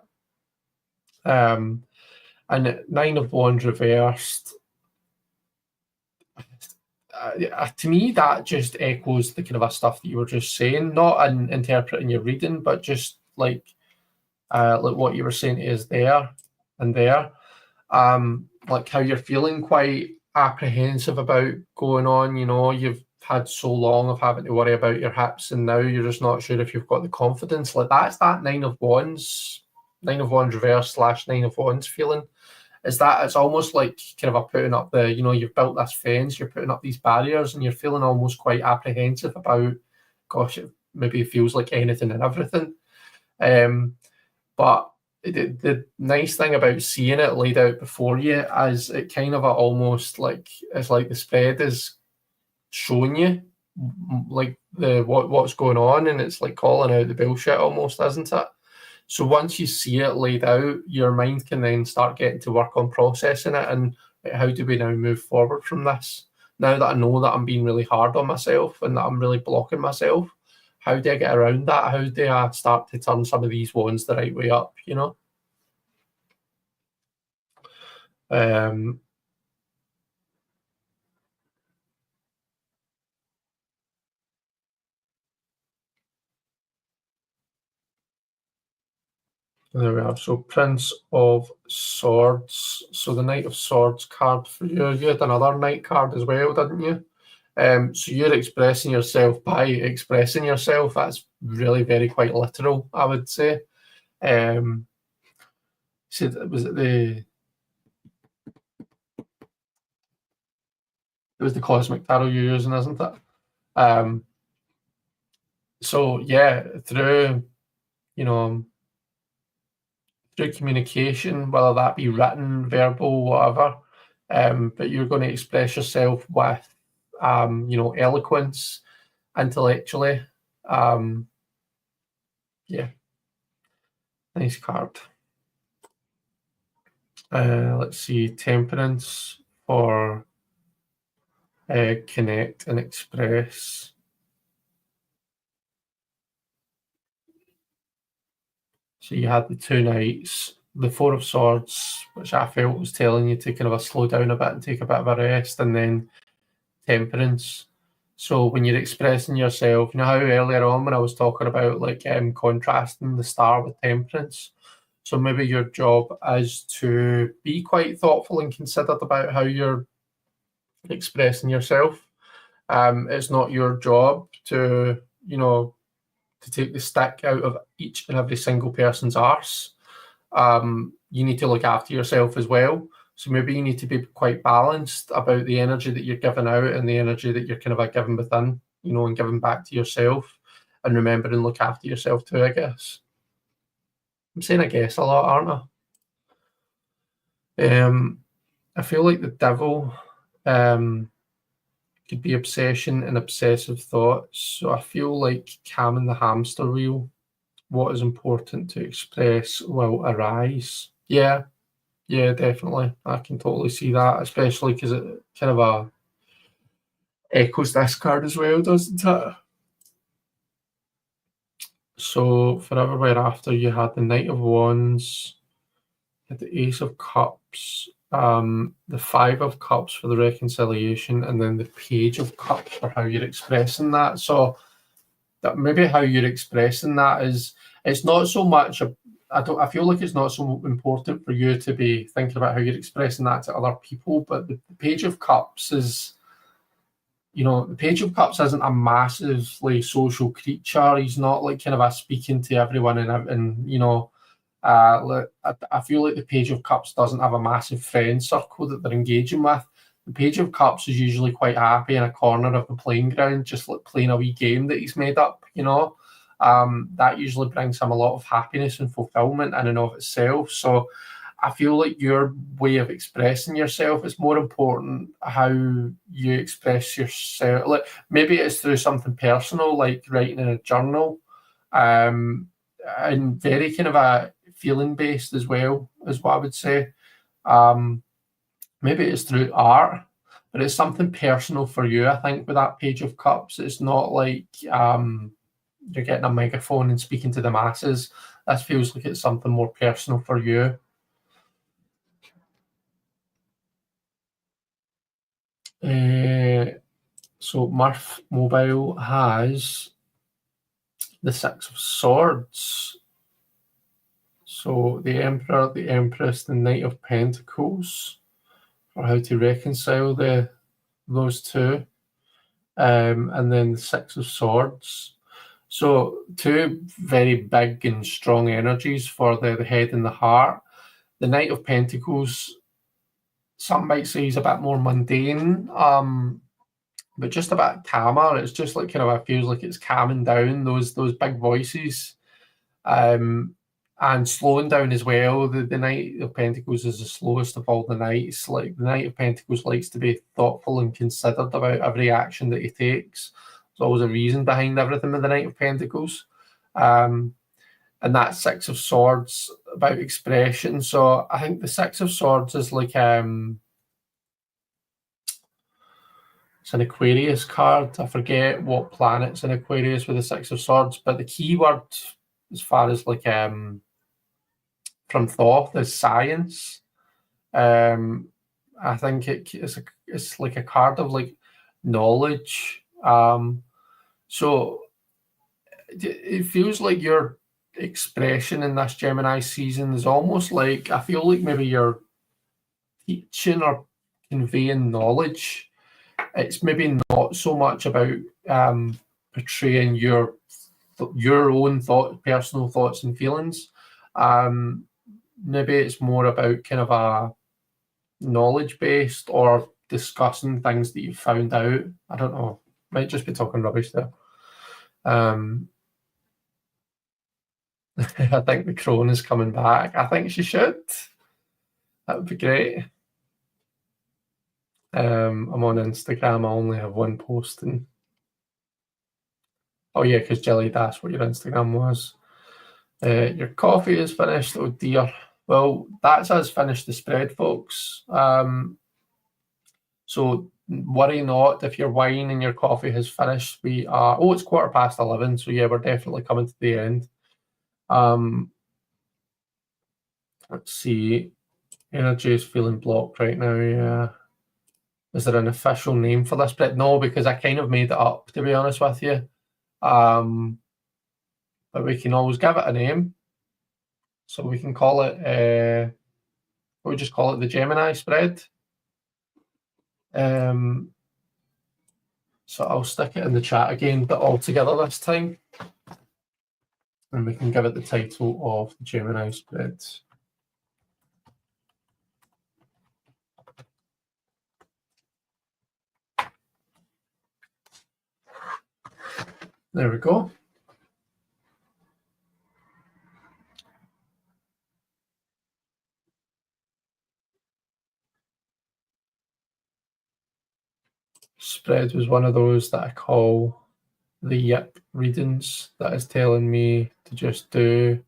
And Nine of Wands reversed. To me, that just echoes the kind of stuff that you were just saying, not in interpreting your reading, but just like what you were saying is there and there. Like how you're feeling quite apprehensive about going on, you know, you've had so long of having to worry about your hips and now you're just not sure if you've got the confidence. Like that's that Nine of Wands reverse / Nine of Wands feeling. Is that it's almost like kind of a putting up the, you know, you've built this fence, you're putting up these barriers and you're feeling almost quite apprehensive about, gosh, it maybe feels like anything and everything. But the nice thing about seeing it laid out before you is it kind of almost like it's like the spread is showing you like what's going on, and it's like calling out the bullshit almost, isn't it? So once you see it laid out, your mind can then start getting to work on processing it and how do we now move forward from this? Now that I know that I'm being really hard on myself and that I'm really blocking myself, how do I get around that? How do I start to turn some of these wands the right way up, you know? There we are. So Prince of Swords. So the Knight of Swords card for you. You had another Knight card as well, didn't you? So you're expressing yourself by expressing yourself. That's really very quite literal, I would say. So it was the Cosmic Tarot you're using, isn't it? So yeah, through communication, whether that be written, verbal, whatever, but you're going to express yourself with eloquence, intellectually. Yeah, nice card. Let's see, Temperance for connect and express. So you had the two Knights, the Four of Swords, which I felt was telling you to kind of slow down a bit and take a bit of a rest, and then Temperance. So when you're expressing yourself, you know how earlier on when I was talking about like contrasting the Star with Temperance. So maybe your job is to be quite thoughtful and considered about how you're expressing yourself. It's not your job to, to take the stick out of each and every single person's arse. You need to look after yourself as well. So maybe you need to be quite balanced about the energy that you're giving out and the energy that you're kind of giving within, and giving back to yourself, and remember and look after yourself too, I guess. I'm saying I guess a lot, aren't I? I feel like the devil could be obsession and obsessive thoughts. So I feel like calming the hamster wheel, what is important to express will arise. Yeah, definitely. I can totally see that, especially because it kind of echoes this card as well, doesn't it? So for everywhere after, you had the Knight of Wands, you had the Ace of Cups, the Five of Cups for the reconciliation, and then the Page of Cups for how you're expressing that. So that maybe how you're expressing that is, it's not so much I feel like it's not so important for you to be thinking about how you're expressing that to other people, but the Page of Cups is, the Page of Cups isn't a massively social creature. He's not like kind of a speaking to everyone I feel like the Page of Cups doesn't have a massive friend circle that they're engaging with. The Page of Cups is usually quite happy in a corner of the playing ground, just like playing a wee game that he's made up, that usually brings him a lot of happiness and fulfillment in and of itself. So I feel like your way of expressing yourself is more important how you express yourself. Like maybe it's through something personal, like writing in a journal, and very kind of a feeling based as well, is what I would say. Maybe it's through art, but it's something personal for you, I think, with that Page of Cups. It's not like you're getting a megaphone and speaking to the masses. This feels like it's something more personal for you. So Murph Mobile has the Six of Swords. So the Emperor, the Empress, the Knight of Pentacles, for how to reconcile those two. And then the Six of Swords. So two very big and strong energies for the head and the heart. The Knight of Pentacles, some might say he's a bit more mundane, but just a bit calmer. It's just like kind of, it feels like it's calming down those big voices, and slowing down as well. The Knight of Pentacles is the slowest of all the knights. Like the Knight of Pentacles likes to be thoughtful and considered about every action that he takes. There's always a reason behind everything with the Knight of Pentacles. And that Six of Swords about expression. So I think the Six of Swords is like it's an Aquarius card. I forget what planet's in Aquarius with the Six of Swords, but the key word as far as like from Thoth is science. I think it's like a card of like knowledge. So it feels like your expression in this Gemini season is almost like, I feel like maybe you're teaching or conveying knowledge. It's maybe not so much about portraying your own personal thoughts and feelings. Maybe it's more about kind of a knowledge based or discussing things that you've found out. I don't know. Might just be talking rubbish there. I think the crone is coming back. I think she should. That would be great. I'm on Instagram. I only have one posting. Oh yeah, because Jelly, that's what your Instagram was. Your coffee is finished. Oh dear. Well, that's us finished the spread, folks. So worry not if your wine and your coffee has finished. We are, it's 11:15. So yeah, we're definitely coming to the end. Let's see. Energy is feeling blocked right now. Yeah. Is there an official name for this spread? No, because I kind of made it up, to be honest with you. But we can always give it a name. So we can call it, we'll just call it the Gemini spread. So I'll stick it in the chat again, but all together this time. And we can give it the title of the Gemini spread. There we go. Spread was one of those that I call the yip readings, that is telling me to just do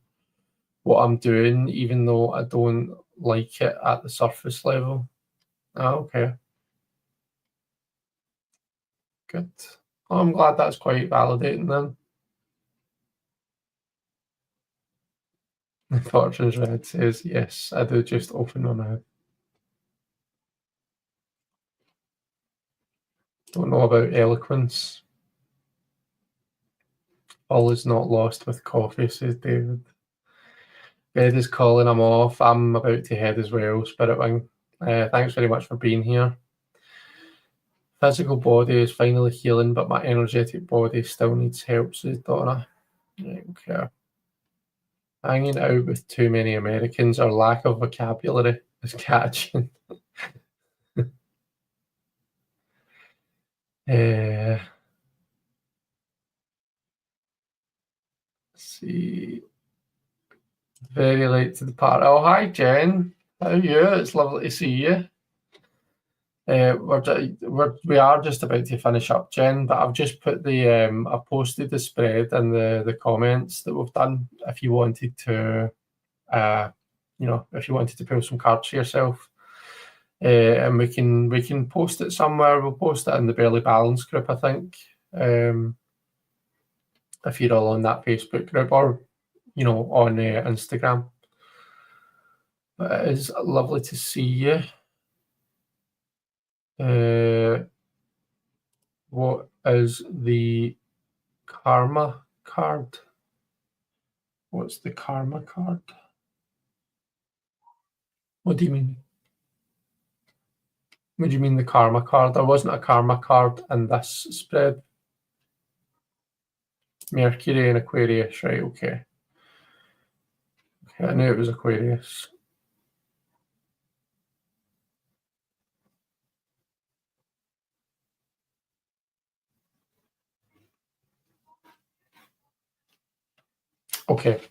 what I'm doing, even though I don't like it at the surface level. Okay. Good. Oh, I'm glad that's quite validating then. Fortune's Red says, yes, I do just open my mouth. Don't know about eloquence. All is not lost with coffee, says David. Bed is calling, I'm off. I'm about to head as well, Spirit Wing. Thanks very much for being here. Physical body is finally healing, but my energetic body still needs help, says Donna. Okay. Hanging out with too many Americans or lack of vocabulary is catching. Let's see. Very late to the party. Oh, hi, Jen. How are you? It's lovely to see you. We are just about to finish up, Jen, but I've just put I've posted the spread and the comments that we've done. If you wanted to, if you wanted to pull some cards for yourself, and we can post it somewhere. We'll post it in the Barely Balanced group, I think. If you're all on that Facebook group or on Instagram. But it is lovely to see you. What is the karma card? What's the karma card? What do you mean? What do you mean the karma card? There wasn't a karma card in this spread. Mercury and Aquarius, right? Okay. Okay, I knew it was Aquarius. Okay.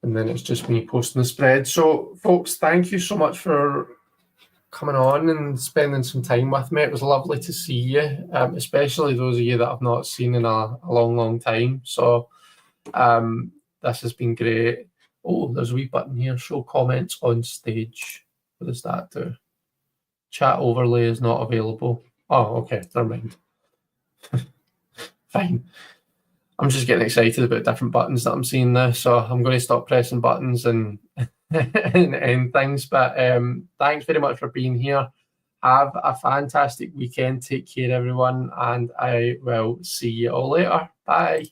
And then it's just me posting the spread. So, folks, thank you so much for coming on and spending some time with me. It was lovely to see you, especially those of you that I've not seen in a long, long time. So this has been great. Oh, there's a wee button here, show comments on stage. What does that do? Chat overlay is not available. Oh, okay, never mind. Fine. I'm just getting excited about different buttons that I'm seeing now, so I'm going to stop pressing buttons and and things. But thanks very much for being here. Have a fantastic weekend. Take care, everyone, and I will see you all later. Bye.